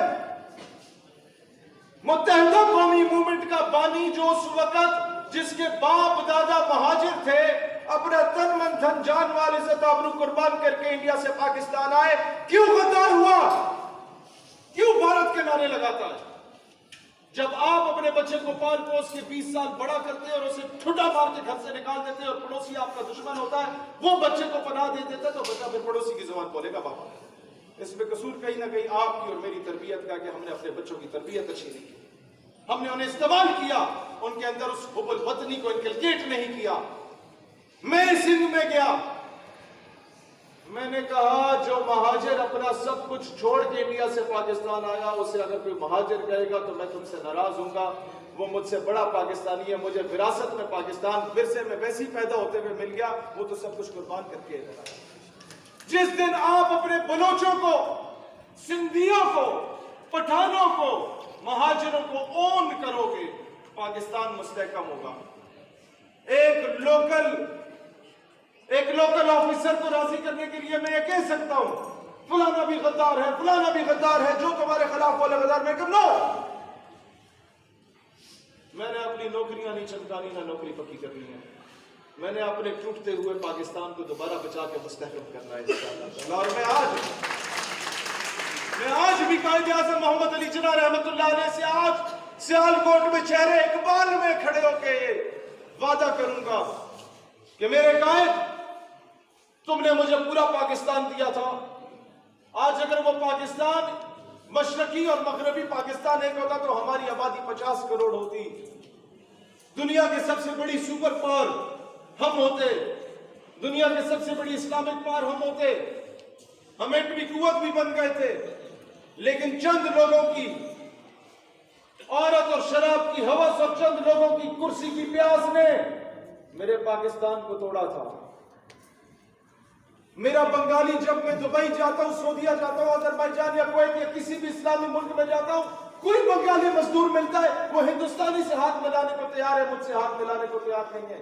मुत्तहिदा कौमी मूवमेंट का बानी, जो उस वक्त जिसके बाप दादा महाजिर थे, अपना तन मन धन जान माल इज्जत आबरू कुर्बान करके इंडिया से पाकिस्तान आए, क्यों गद्दार हुआ? क्यों भारत के नारे लगाता है? जब आप अपने बच्चे को पाल पोस के 20 साल बड़ा करते हैं और उसे ठुड्डा मार के घर से निकाल देते हैं और पड़ोसी आपका दुश्मन होता है, वो बच्चे को पनाह दे देता है, तो बच्चा फिर पड़ोसी की जुबान बोलेगा बाबा। इसमें कसूर कहीं ना कहीं आपकी और मेरी तरबियत का, कि हमने अपने बच्चों की तरबियत अच्छी नहीं की, हमने उन्हें इस्तेमाल किया, उनके अंदर उस हुब्बुल वतनी को इनकलकेट नहीं किया। मैं सिंध में गया, मैंने कहा जो महाजिर अपना सब कुछ छोड़ के इंडिया से पाकिस्तान आया, उसे अगर कोई महाजिर कहेगा तो मैं तुमसे नाराज हूंगा। वो मुझसे बड़ा पाकिस्तानी है, मुझे विरासत में पाकिस्तान विरसे में वैसे ही पैदा होते हुए मिल गया, वो तो सब कुछ कुर्बान करके इधर आया। जिस दिन आप अपने बलोचों को, सिंधियों को, पठानों को, महाजिरों को ओन करोगे, पाकिस्तान मुस्तहकम होगा। एक लोकल ऑफिसर को राजी करने के लिए मैं ये कह सकता हूं फलाना भी गद्दार है, फलाना भी गद्दार है, जो तुम्हारे खिलाफ बोले गद्दार। मैं कर लो, मैंने अपनी नौकरियां नहीं चमकानी, ना नौकरी पक्की करनी है। मैंने अपने टूटते हुए पाकिस्तान को दोबारा बचा के मुस्तहकम करना है इंशाअल्लाह। और मैं आज भी कायदे आज़म मोहम्मद अली जिन्ना रहमतुल्लाह अलैह से आज सियालकोट में चेहरे इकबाल में खड़े होके ये वादा करूंगा कि मेरे कायद, तुमने मुझे पूरा पाकिस्तान दिया था। आज अगर वो पाकिस्तान मशरकी और मगरबी पाकिस्तान एक होता तो हमारी आबादी 50 करोड़ होती। दुनिया की सबसे बड़ी सुपर पावर हम होते, दुनिया की सबसे बड़ी इस्लामिक पावर हम होते, हम एटमी कुव्वत भी बन गए थे। लेकिन चंद लोगों की औरत और शराब की हवस और चंद लोगों की कुर्सी की प्यास ने मेरे पाकिस्तान को तोड़ा था। मेरा बंगाली, जब मैं दुबई जाता हूं, सऊदीया जाता हूं, अजरबैजान या कुवैत या किसी भी इस्लामी मुल्क में जाता हूं, कोई बंगाली मजदूर मिलता है वो हिंदुस्तानी से हाथ मिलाने को तैयार है, मुझसे हाथ मिलाने को तैयार नहीं है।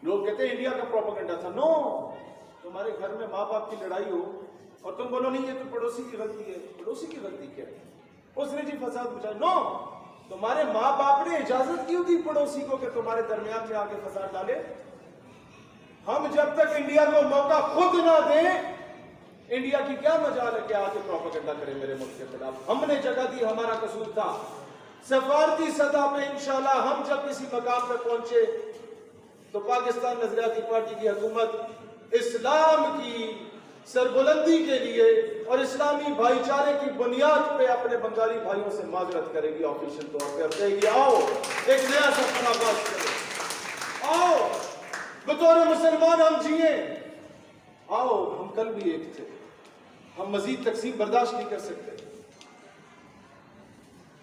लोग कहते हैं इंडिया का प्रोपेगेंडा था। नो, तुम्हारे घर में माँ बाप की लड़ाई हो और तुम बोलो नहीं ये तो पड़ोसी की गलती है। पड़ोसी की गलती क्या है? उसने जी फसाद मचाया। नो, तुम्हारे माँ बाप ने इजाजत क्यों दी पड़ोसी को कि तुम्हारे दरमियान में आके फसाद डाले? हम जब तक इंडिया को मौका खुद ना दें, इंडिया की क्या मजाल है कि आके प्रोपेगेंडा करें मेरे मुल्क के खिलाफ। हमने जगह दी, हमारा कसूर था। सफारती सतह पे इंशाल्लाह हम जब किसी मकाम पे पहुंचे तो पाकिस्तान नजरियाती पार्टी की हुकूमत इस्लाम की सरबुलंदी के लिए और इस्लामी भाईचारे की बुनियाद पे अपने बंगाली भाइयों से माजरत करेगी ऑफिशियल तौर पे, कहेगी आओ एक नया सफर आगाज करें, आओ बतौर मुसलमान हम जिए, आओ हम कल भी एक थे, हम मजीद तकसीम बर्दाश्त नहीं कर सकते।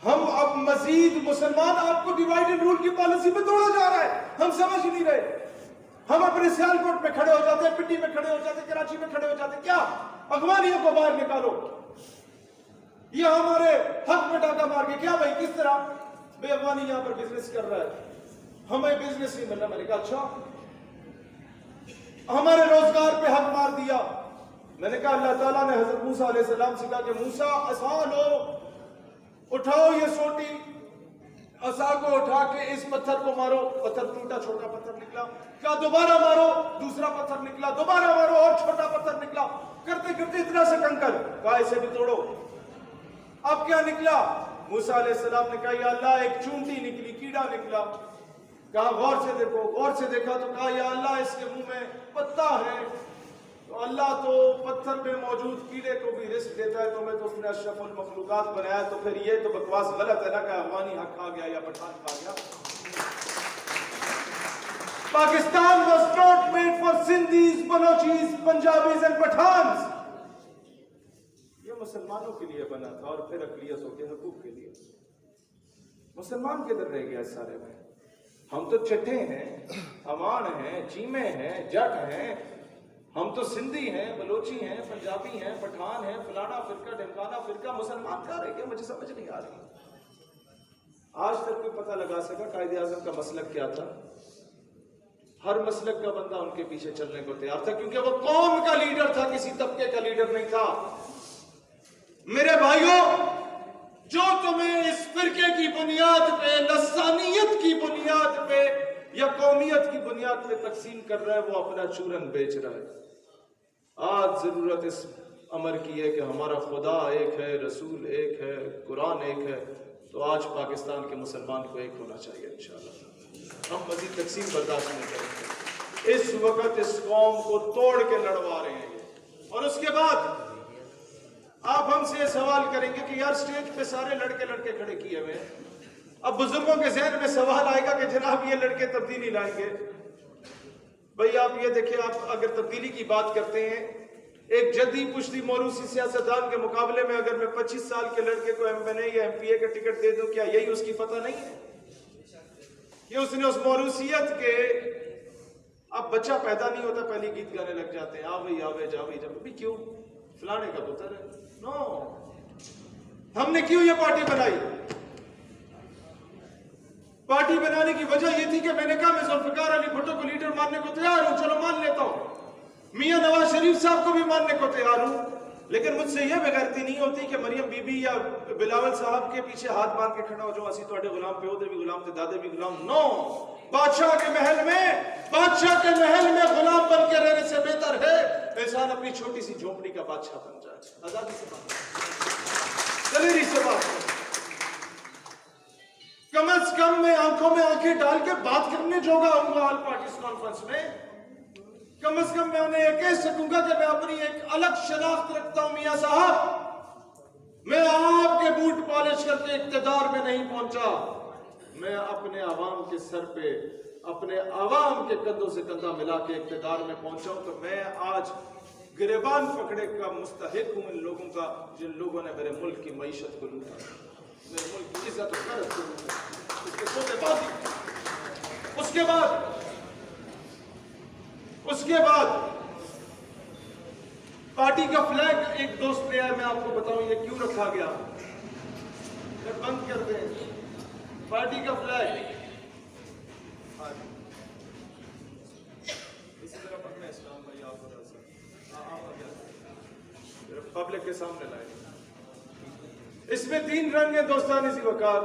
हम अब मजीद मुसलमान, आपको डिवाइड एंड रूल की पॉलिसी में तोड़ा जा रहा है, हम समझ ही नहीं रहे। हम अपने सियालकोट में खड़े हो जाते हैं, पिंडी में खड़े हो जाते, कराची में खड़े हो जाते, क्या अगवानियों को बाहर निकालो, ये हमारे हक में डाका मार के, क्या भाई किस तरह बेअगवानी यहां पर बिजनेस कर रहा है, हमें बिजनेस नहीं मिलना। मैंने कहा अच्छा, हमारे रोजगार पे हक मार दिया। मैंने कहा अल्लाह ताला ने हजरत मूसा अलैहिस्सलाम से कहा कि मूसा आसान हो, उठाओ ये सोटी, असा को उठा के इस पत्थर को मारो, पत्थर टूटा, छोटा पत्थर निकला। क्या दोबारा मारो, दूसरा पत्थर निकला, दोबारा मारो और छोटा पत्थर निकला। करते करते इतना सा कंकर, कहा इसे भी तोड़ो। अब क्या निकला? मूसा अलैहिस्सलाम ने कहा या अल्लाह एक चूंटी निकली, कीड़ा निकला। कहा गौर से देखो, गौर से देखा तो कहा या अल्लाह इसके मुंह में पत्ता है। तो अल्लाह तो पत्थर में मौजूद कीड़े को भी रिस्क देता है, तो मैं तो उसने अशरफुल मखलूकात बनाया। तो फिर ये तो बकवास गलत है ना कि अफगानी हक खा गया या पठान खा गया। Pakistan was not made for Sindhis, Balochis, Punjabis and Pathans. ये मुसलमानों के लिए बना था और फिर अक़लियतों के हकूक़ के लिए। मुसलमान किधर रह गया सारे में? हम तो चट्टे हैं, अवान हैं, चीमे हैं, जट हैं, हम तो सिंधी हैं, बलोची हैं, पंजाबी हैं, पठान हैं, फलाना फिरका ढिमकाना फिरका। मुसलमान कहाँ रह गए? मुझे समझ नहीं आ रही। आज तक कोई पता लगा सका कायदे आज़म का मसलक क्या था? हर मसलक का बंदा उनके पीछे चलने को तैयार था, क्योंकि वो कौम का लीडर था, किसी तबके का लीडर नहीं था। मेरे भाइयों, जो तुम्हें इस फिरके की बुनियाद पे, लसानियत की बुनियाद पे या कौमियत की बुनियाद पे तकसीम कर रहा है, वो अपना चूरन बेच रहा है। आज जरूरत इस अमर की है कि हमारा खुदा एक है, रसूल एक है, कुरान एक है। तो आज पाकिस्तान के मुसलमान को एक होना चाहिए इंशाअल्लाह। हम मजीद तकसीम बर्दाश्त नहीं करेंगे। इस वक्त इस कौम को तोड़ के लड़वा रहे हैं। और उसके बाद आप हमसे सवाल करेंगे कि यार स्टेज पे सारे लड़के लड़के खड़े किए हुए हैं, अब बुजुर्गों के जहन में सवाल आएगा कि जनाब ये लड़के तब्दीली लाएंगे। भाई आप ये देखिए, आप अगर तब्दीली की बात करते हैं, एक जद्दी पुश्ती मोरूसी सियासतदान के मुकाबले में अगर मैं 25 साल के लड़के को एमएनए या एमपीए का टिकट दे दूं, क्या यही उसकी फतह नहीं है कि उसने उस मोरूसियत के, अब बच्चा पैदा नहीं होता पहले गीत गाने लग जाते हैं, आवे आवे जावे जावे, क्यों? फलाने का पुत्र है। नो, हमने क्यों ये पार्टी बनाई? पार्टी बनाने की वजह यह थी कि मैंने कहा मैं जुल्फिकार अली भुट्टो को लीडर मानने को तैयार हूं, चलो मान लेता हूं। मियां नवाज शरीफ साहब को भी मानने को तैयार हूं, लेकिन मुझसे यह बेगैरती नहीं होती कि मरियम बीबी या बिलावल साहब के पीछे हाथ बांध के खड़ा हो जाओ, असी तुहाडे गुलाम पे ओदे भी गुलाम थे, दादे भी गुलाम। नो, बादशाह के महल में गुलाम बन के रहने से बेहतर है इंसान अपनी छोटी सी झोपड़ी का बादशाह बन जाए। आजादी से बात, दलेरी से बात, कम से कम मैं आंखों में आंखें डाल के बात करने जोगा हूंगा ऑल पार्टीज कॉन्फ्रेंस में। कम से कम मैं उन्हें यह कह सकूंगा कि मैं अपनी एक अलग शनाख्त रखता हूं। मियां साहब, मैं आपके बूट पॉलिश करके इक्तदार में नहीं पहुंचा, मैं अपने आवाम के सर पे, अपने आवाम के कंधों से कंधा मिला के इक्तदार में पहुंचा हूं। तो मैं आज गिरबान पकड़े का मुस्तहिक हूं इन लोगों का जिन लोगों ने मेरे मुल्क की मईशत को लूटा, मेरे मुल्क की इज्जत और खैरत को लूटा। उसके बाद पार्टी का फ्लैग एक दोस्त ले आया, मैं आपको बताऊं ये क्यों रखा गया। बंद कर दें पार्टी का फ्लैग, इसी तरह पकड़े इस्लाम भाई, आप पब्लिक के सामने लाए। इसमें 3 रंग है दोस्तान, इसी वकार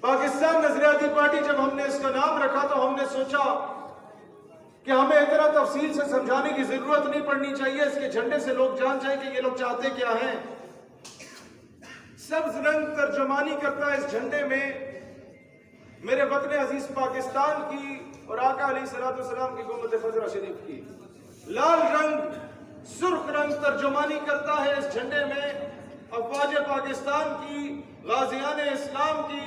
पाकिस्तान नजरियाती पार्टी, जब हमने इसका नाम रखा तो हमने सोचा कि हमें इतना तफसील से समझाने की जरूरत नहीं पड़नी चाहिए, इसके झंडे से लोग जान जाए कि ये लोग चाहते क्या हैं। सब्ज रंग तर्जमानी करता है इस झंडे में मेरे वतन अजीज पाकिस्तान की और आका अलैहिस्सलाम की गुम्बद फजरा शरीफ की। लाल रंग, सुर्ख रंग तर्जमानी करता है इस झंडे में अफवाज पाकिस्तान की, गाजियान इस्लाम की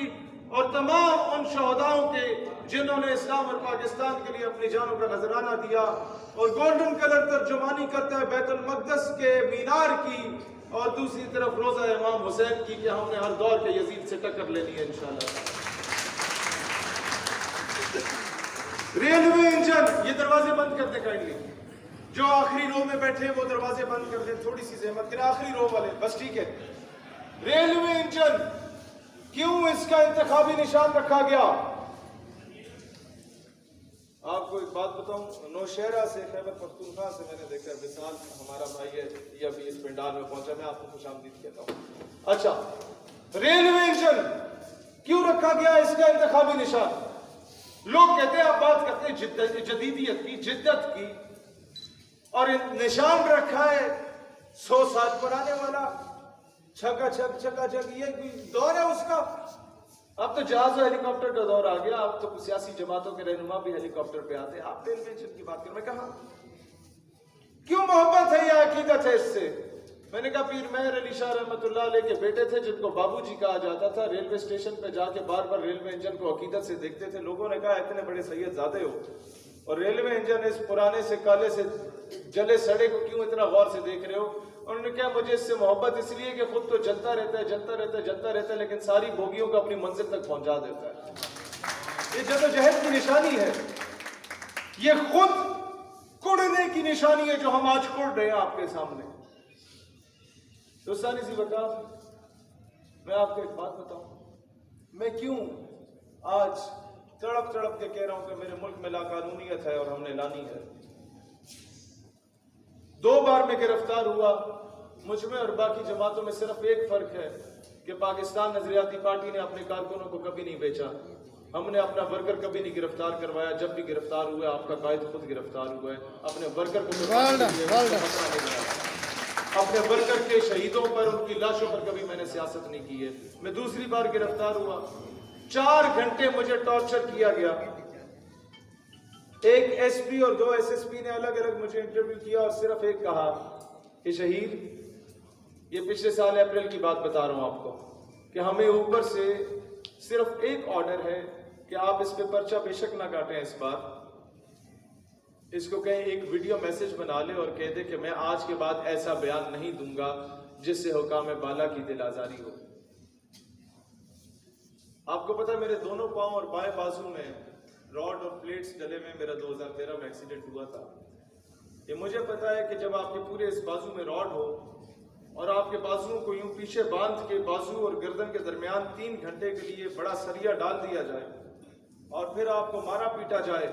और तमाम उन शहदाओं के जिन्होंने इस्लाम और पाकिस्तान के लिए अपनी जानों का नजराना दिया। और गोल्डन कलर तर्जुमानी करता है बैतुल मक़दस के मीनार की और दूसरी तरफ रोजा इमाम हुसैन की कि हमने हर दौर के यजीद से टक्कर लेनी है इंशाल्लाह। रेलवे इंजन, ये दरवाजे बंद कर दे काइंडली, जो आखिरी रो में बैठे वो दरवाजे बंद कर दे, थोड़ी सी जहमत करें, आखिरी रो वाले बस, ठीक है। रेलवे इंजन क्यों इसका इंतखाबी निशान रखा गया? आपको एक बात बताऊं, नौशहरा से खैबर पख्तूनख्वा से मैंने देखा, विशाल हमारा भाई है, ये अभी इस पंडाल में पहुंचा, मैं आपको खुशामदीद कहता हूं। अच्छा, रेलवे इंजन क्यों रखा गया इसका इंतखाबी निशान? लोग कहते हैं, आप बात करते हैं जदीदियत की, जिद्दत की, और निशान रखा है 100 साल पर आने वाला, छका ये दौर है उसका। अब तो जहाज और हेलीकॉप्टर का दौर आ गया, अब तो सियासी जमातों के रहनुमा भी हेलीकॉप्टर पे आते हैं। आप रेलवे इंजन की बात करें, मैं कहा क्यों मोहब्बत है या अकीदत है इससे? मैंने कहा पीर मेहर अली शाह रहमतुल्लाह अलैह के बेटे थे जिनको बाबूजी कहा जाता था, रेलवे स्टेशन पे जाके बार बार रेलवे इंजन को अकीदत से देखते थे। लोगों ने कहा इतने बड़े सैयदजादे हो और रेलवे इंजन इस पुराने से काले से जले सड़े को क्यों इतना गौर से देख रहे हो? उन्होंने कहा मुझे इससे मोहब्बत इसलिए कि खुद तो जलता रहता है, लेकिन सारी बोगियों को अपनी मंजिल तक पहुंचा देता है। ये जदोजहद की निशानी है, ये खुद कुड़ने की निशानी है जो हम आज कुड़ रहे हैं आपके सामने। दोस्तानी सी बता, मैं आपको एक बात बताऊं, मैं क्यों आज तड़प तड़प के कह रहा हूं कि मेरे मुल्क में लाकानूनियत है और हमने लानी है। 2 बार में गिरफ्तार हुआ, मुझमें और बाकी जमातों में सिर्फ एक फर्क है कि पाकिस्तान नजरियाती पार्टी ने अपने कारकुनों को कभी नहीं बेचा, हमने अपना वर्कर कभी नहीं गिरफ्तार करवाया। जब भी गिरफ्तार हुआ आपका कायद खुद गिरफ्तार हुआ है, अपने वर्कर को अपने वर्कर के शहीदों पर, उनकी लाशों पर कभी मैंने सियासत नहीं की है। मैं दूसरी बार गिरफ्तार हुआ, 4 घंटे मुझे टॉर्चर किया गया। एक एसपी और 2 एसएसपी ने अलग अलग मुझे इंटरव्यू किया और सिर्फ एक कहा कि शहीद, ये पिछले साल अप्रैल की बात बता रहा हूं आपको, कि हमें ऊपर से सिर्फ एक ऑर्डर है कि आप इस पे पर्चा बेशक ना काटें इस बार, इसको कहें एक वीडियो मैसेज बना ले और कह दे कि मैं आज के बाद ऐसा बयान नहीं दूंगा जिससे हुकाम बाला की दिल आजारी हो। आपको पता है मेरे दोनों पांव और बाएं बाजू में रॉड और प्लेट्स डले में मेरा 2013 में एक्सीडेंट हुआ था। ये मुझे पता है कि जब आपके पूरे इस बाजू में रॉड हो और आपके बाजुओं को यूं पीछे बांध के बाजू और गर्दन के दरमियान 3 घंटे के लिए बड़ा सरिया डाल दिया जाए और फिर आपको मारा पीटा जाए,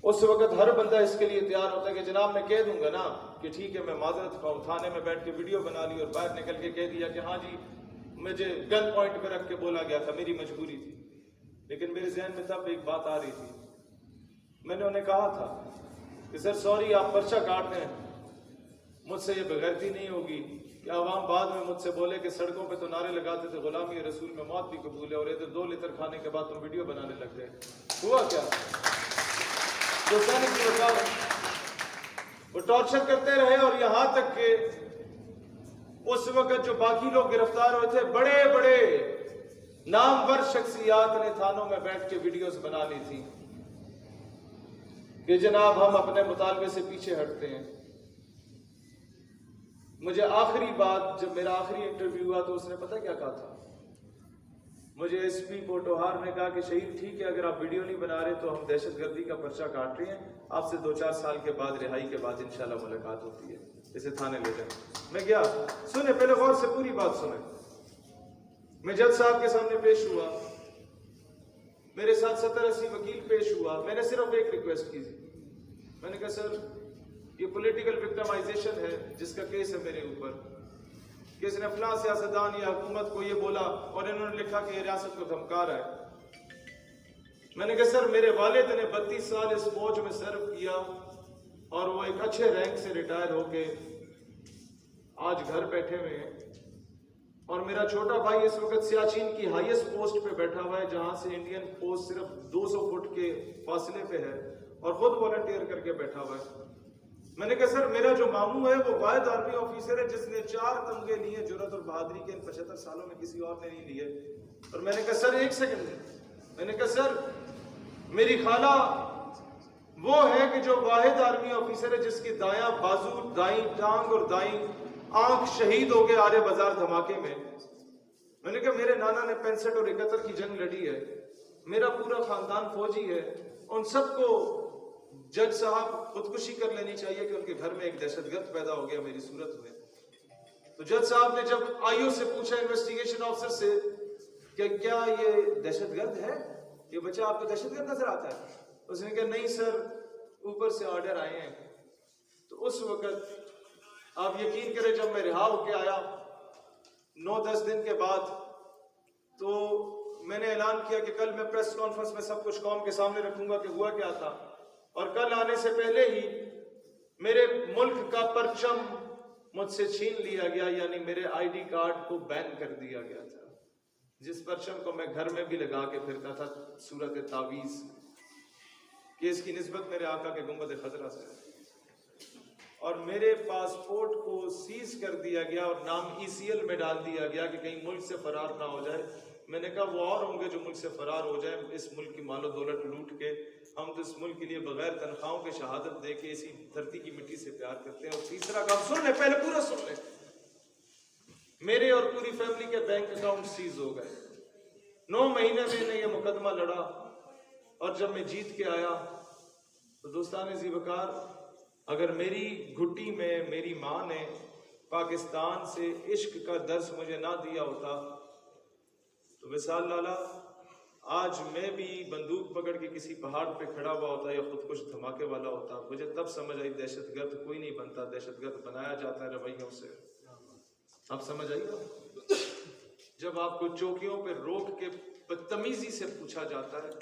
उस वक्त हर बंदा इसके लिए तैयार होता है कि जनाब मैं कह दूंगा ना कि ठीक है, मैं माजरत खाऊं। थाने में बैठ के वीडियो बना ली और बाहर निकल के कह दिया कि हाँ जी मुझे गन पॉइंट पे रख के बोला गया था, मेरी मजबूरी थी। लेकिन मेरे जहन में तब एक बात आ रही थी, मैंने उन्हें कहा था कि सर सॉरी, आप पर्चा काट दें, मुझसे ये बेगैरती नहीं होगी कि अवाम बाद में मुझसे बोले कि सड़कों पे तो नारे लगाते थे गुलामी रसूल में मौत भी कबूल है और इधर 2 लीटर खाने के बाद तुम वीडियो बनाने लग गए। हुआ क्या? दोस्तानी की बताओ, वो टॉर्चर करते रहे और यहां तक कि उस वक्त जो बाकी लोग गिरफ्तार हुए थे, बड़े बड़े नामवर शख्सियात ने थानों में बैठ के वीडियोस बना ली थी कि जनाब हम अपने मुतालबे से पीछे हटते हैं। मुझे आखिरी बात, जब मेरा आखिरी इंटरव्यू हुआ तो उसने पता क्या कहा था? मुझे एसपी कोटोहार ने कहा कि शहीद ठीक है, अगर आप वीडियो नहीं बना रहे तो हम दहशतगर्दी का पर्चा काट रहे हैं, आपसे 2-4 साल के बाद रिहाई के बाद इंशाल्लाह मुलाकात होती है, इसे थाने ले जाए। मैं गया, सुने पहले गौर से पूरी बात सुने। मैं जज साहब के सामने पेश हुआ, मेरे साथ 70-80 वकील पेश हुआ। मैंने सिर्फ एक रिक्वेस्ट की थी, मैंने कहा सर ये पॉलिटिकल विक्टिमाइजेशन है जिसका केस है मेरे ऊपर, कि इसने फलां सियासतदान या हुकूमत को ये बोला और इन्होंने लिखा कि ये रियासत को धमका रहा है। मैंने कहा सर मेरे वालिद ने 32 साल इस फौज में सर्व किया और वो एक अच्छे रैंक से रिटायर होके आज घर बैठे हुए हैं, और मेरा छोटा भाई इस वक्त सियाचिन की हाईएस्ट पोस्ट पे बैठा हुआ है जहां से इंडियन पोस्ट सिर्फ 200 फुट के फासले पे है और खुद वॉलंटियर करके बैठा हुआ है। मैंने कहा सर मेरा जो मामू है वो वाहिद आर्मी ऑफिसर है जिसने 4 तमगे लिए जुर्रत और बहादुरी के इन 75 सालों में किसी और ने नहीं लिए। और मैंने कहा सर एक सेकंड, मैंने कहा सर मेरी खाला वो है कि जो वाहिद आर्मी ऑफिसर है जिसकी दायां बाजू, दाई टांग और दाई आंख शहीद हो गए आर्य बाजार धमाके में। मैंने कहा मेरे नाना ने 65 और 71 की जंग लड़ी है, मेरा पूरा खानदान फौजी है, उन सबको जज साहब खुदकुशी कर लेनी चाहिए कि उनके घर में एक दहशतगर्द पैदा हो गया मेरी सूरत में। तो जज साहब ने जब आईओ से पूछा, इन्वेस्टिगेशन ऑफिसर से, कि क्या ये दहशतगर्द है, ये बच्चा आपको दहशतगर्द नजर आता है? उसने कहा नहीं सर, ऊपर से ऑर्डर आए हैं। तो उस वक्त आप यकीन करें जब मैं रिहा होके आया 9-10 दिन के बाद, तो मैंने ऐलान किया कि कल मैं प्रेस कॉन्फ्रेंस में सब कुछ कौम के सामने रखूंगा कि हुआ क्या था। और कल आने से पहले ही मेरे मुल्क का परचम मुझसे छीन लिया गया, यानी मेरे आईडी कार्ड को बैन कर दिया गया था, जिस परचम को मैं घर में भी लगा के फिरता था सूरत तावीज, कि इसकी निस्बत मेरे आका के गुंबद खतरा से। और मेरे पासपोर्ट को सीज कर दिया गया और नाम ECL में डाल दिया गया कि कहीं मुल्क से फरार ना हो जाए। मैंने कहा वो और होंगे जो मुल्क से फरार हो जाए, इस मुल्क की मालो दौलत लूट के। हम तो इस मुल्क के लिए बगैर तनख्वाहों के शहादत दे के इसी धरती की मिट्टी से प्यार करते हैं। और तीसरा काम सुन ले, पहले पूरा सुन ले, मेरे और पूरी फैमिली के बैंक अकाउंट सीज हो गए। 9 महीने मैंने ये मुकदमा लड़ा और जब मैं जीत के आया तो दोस्तान ज़ीवकार, अगर मेरी घुट्टी में मेरी माँ ने पाकिस्तान से इश्क का दर्स मुझे ना दिया होता तो विशाल लाला आज मैं भी बंदूक पकड़ के किसी पहाड़ पे खड़ा हुआ होता या खुदकुश धमाके वाला होता। मुझे तब समझ आई दहशतगर्द कोई नहीं बनता, दहशतगर्द बनाया जाता है रवैयों से। आप समझ आइए, जब आपको चौकियों पे रोक के बदतमीजी से पूछा जाता है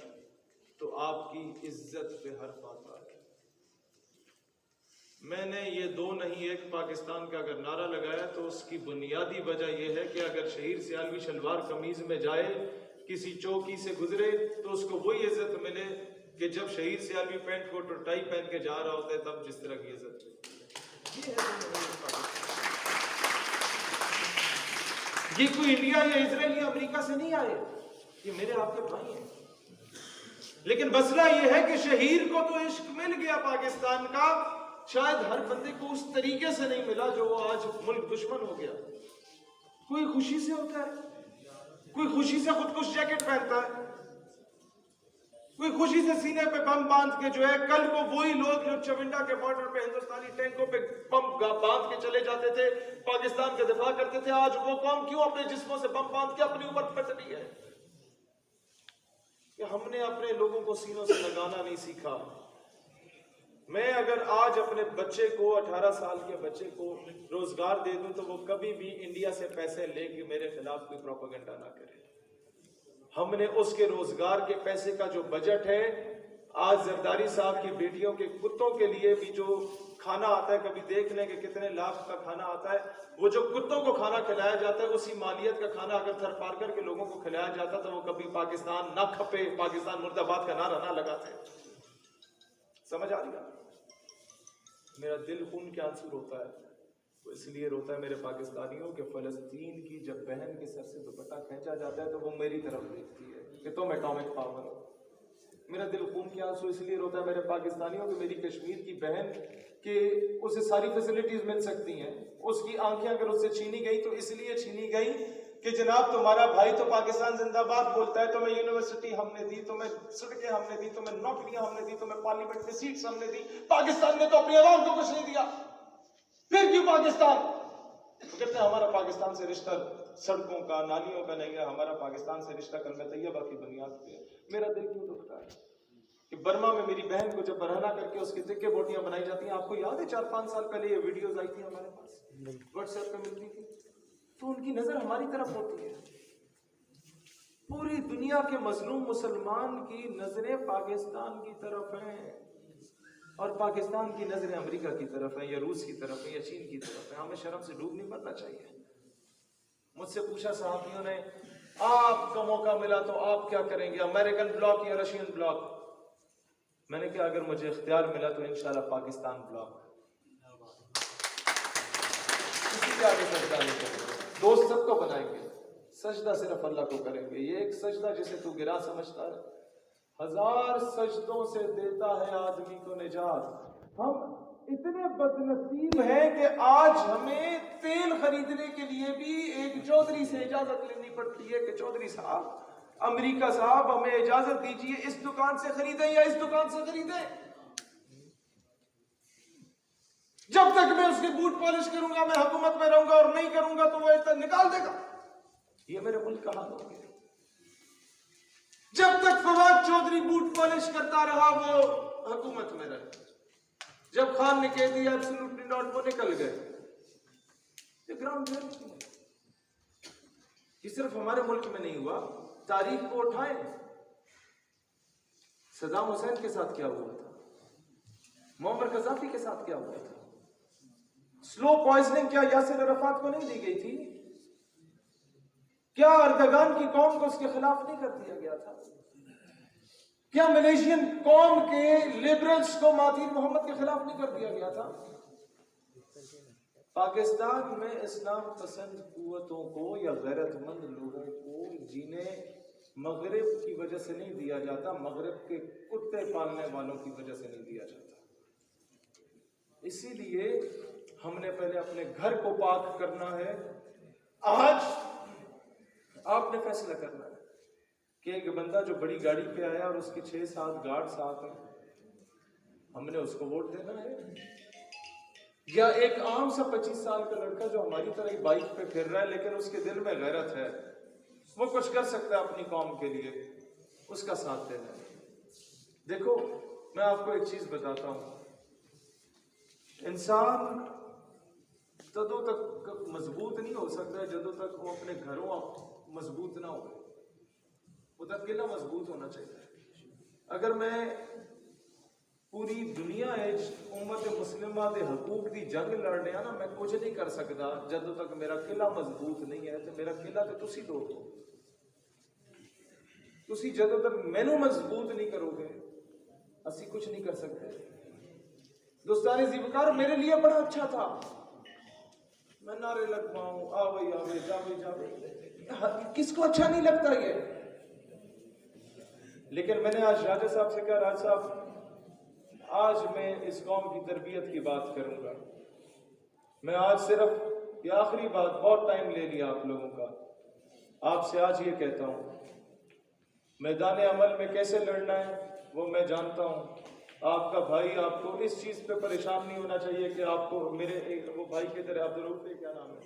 तो आपकी इज्जत पे हर बात आ है। मैंने ये 2 नहीं 1 पाकिस्तान का अगर नारा लगाया तो उसकी बुनियादी वजह यह है कि अगर शहीद सियालवी शलवार कमीज में जाए, किसी चौकी से गुजरे, तो उसको वही इज्जत मिले कि जब शहीद सियालवी पैंट कोट और टाई पहन के जा रहा होता है तब जिस तरह की इज्जत। ये कोई इंडिया या इजराइल या अमेरिका से नहीं आए, ये मेरे आपके भाई हैं। लेकिन मसला यह है कि शहीर को तो इश्क मिल गया पाकिस्तान का, शायद हर बंदे को उस तरीके से नहीं मिला जो वो आज मुल्क दुश्मन हो गया। कोई खुशी से होता है, कोई खुशी से खुदकुश जैकेट पहनता है, कोई खुशी से सीने पे बम बांध के जो है, कल को वही लोग जो चविंडा के बॉर्डर पे हिंदुस्तानी टैंकों पे बम बांध के चले जाते थे, पाकिस्तान का दिफा करते थे, आज वो कौम क्यों अपने जिस्मों से बम बांध के अपनी ऊपर पे चली है? कि हमने अपने लोगों को सीनों से लगाना नहीं सीखा। मैं अगर आज अपने बच्चे को, 18 साल के बच्चे को रोजगार दे दूं तो वो कभी भी इंडिया से पैसे लेके मेरे खिलाफ कोई प्रोपेगेंडा ना करे। हमने उसके रोजगार के पैसे का जो बजट है, आज जरदारी साहब की बेटियों के कुत्तों के लिए भी जो खाना आता है, कभी देख लें कि कितने लाख का खाना आता है, वो जो कुत्तों को खाना खिलाया जाता है, उसी मालियत का खाना अगर थरपारकर के लोगों को खिलाया जाता तो वो कभी पाकिस्तान ना खपे, पाकिस्तान मुर्दाबाद का नारा ना लगाते। समझ आ रही है? मेरा दिल खून के आंसू रोता है, वो इसलिए रोता है मेरे पाकिस्तानियों के फलस्तीन की जब बहन के सर से दुपट्टा खींचा जाता है तो वो मेरी तरफ देखती है कि तुम एटॉमिक पावर हो। मेरा दिल खून के आंसू इसलिए रोता है मेरे पाकिस्तानियों की मेरी कश्मीर की बहन के उसे सारी फैसिलिटीज मिल सकती हैं, उसकी आंखें अगर उससे छीनी गई तो इसलिए छीनी गई कि जनाब तुम्हारा भाई तो पाकिस्तान जिंदाबाद बोलता है, तुम्हें यूनिवर्सिटी हमने दी, तुम्हें सड़कें हमने दी, तुम्हें नौकरियां हमने दी, तुम्हें पार्लियामेंट में सीट्स हमने दी, पाकिस्तान ने तो अपनी आवाम को कुछ नहीं दिया, फिर क्यों पाकिस्तान? तो कहते हैं हमारा पाकिस्तान से रिश्ता सड़कों का, नालियों का नहीं है, हमारा पाकिस्तान से रिश्ता कलमे तैयबा की बुनियाद पे है। मेरा दिल क्यों दुखता है कि बर्मा में मेरी बहन को जब बरहना करके उसकी तिक्के बोटियां बनाई जाती हैं, आपको याद है 4-5 साल पहले ये वीडियोस आई थी हमारे पास, व्हाट्सएप पे मिलती थी, तो उनकी नजर हमारी तरफ होती है। पूरी दुनिया के मजलूम मुसलमान की नजरें पाकिस्तान की तरफ हैं और पाकिस्तान की नजरें अमेरिका की तरफ है, या रूस की तरफ है, या चीन की तरफ है। हमें शर्म से डूब नहीं मरना चाहिए। मुझसे पूछा साहबियों ने, आपको मौका मिला तो आप क्या करेंगे, अमेरिकन ब्लॉक या रशियन ब्लॉक? मैंने कहा अगर मुझे इख्तियार मिला तो इंशाल्लाह पाकिस्तान ब्लॉक। किसी के आगे सजदा नहीं करेंगे, दोस्त सबको बनाएंगे, सजदा सिर्फ अल्लाह को करेंगे। ये एक सजदा जिसे तू गिरा समझता है, 1000 सजदों से देता है आदमी को निजात। हम इतने बदनसीब हैं कि आज हमें तेल खरीदने के लिए भी एक चौधरी से इजाजत लेनी पड़ती है कि चौधरी साहब, अमेरिका साहब, हमें इजाजत दीजिए, इस दुकान से खरीदें या इस दुकान से खरीदें। जब तक मैं उसके बूट पॉलिश करूंगा, मैं हुकूमत में रहूंगा, और नहीं करूंगा तो वो इतना निकाल देगा। ये मेरे मुल्क का हाल हो गया। जब तक फवाद चौधरी बूट पॉलिश करता रहा वो हुकूमत में रहे, जब खान ने कह दिया एब्सोल्युटली नॉट, वो निकल गए। ये ग्राउंड ये सिर्फ हमारे मुल्क में नहीं हुआ, तारीख को उठाएं। सद्दाम हुसैन के साथ क्या हुआ था, मुअम्मर कज़ाफी के साथ क्या हुआ था, स्लो पॉइजनिंग क्या यासिर अरफात को नहीं दी गई थी? क्या अर्दगान की कौम को उसके खिलाफ नहीं कर दिया गया था? क्या मलेशियन कौम के लिबरल्स को मातीर मोहम्मद के खिलाफ नहीं कर दिया गया था? पाकिस्तान में इस्लाम पसंद कुव्वतों को या गैरतमंद लोगों को जीने मगरिब की वजह से नहीं दिया जाता, मगरिब के कुत्ते पालने वालों की वजह से नहीं दिया जाता। इसीलिए हमने पहले अपने घर को पाक करना है। आज आपने फैसला करना है कि एक बंदा जो बड़ी गाड़ी पे आया और उसके 6-7 गार्ड साथ हैं, हमने उसको वोट देना है, या एक आम सा 25 साल का लड़का जो हमारी तरह ही बाइक पे फिर रहा है लेकिन उसके दिल में गैरत है, वो कुछ कर सकता है अपनी कौम के लिए, उसका साथ देना है। देखो मैं आपको एक चीज बताता हूं, इंसान तदों तक मजबूत नहीं हो सकता है जदों तक वो अपने घरों मजबूत ना हो, वो तक किला मजबूत होना चाहिए। अगर मैं पूरी दुनिया उम्मत मुस्लिमा के हकूक की जंग लड़ने ना, मैं कुछ नहीं कर सकता जदों तक मेरा किला मजबूत नहीं है। तो मेरा किला तो तुसी दो, तुसी जदों तक मैनू मजबूत नहीं करोगे असी कुछ नहीं कर सकते। दोस्तानी ज़िवकार मेरे लिए बड़ा अच्छा था, मैं नारे लगवाऊं, आवे आवे जावे जावे, किसको अच्छा नहीं लगता ये? लेकिन मैंने आज राजा साहब से कहा, राजा साहब आज मैं इस कौम की तरबियत की बात करूंगा। मैं आज सिर्फ ये आखिरी बात, बहुत टाइम ले लिया आप लोगों का, आपसे आज ये कहता हूं मैदान अमल में कैसे लड़ना है वो मैं जानता हूं। आपका भाई आपको इस चीज पे परेशान नहीं होना चाहिए कि आपको मेरे वो भाई के तरह अब्दुल रऊफ, क्या नाम है,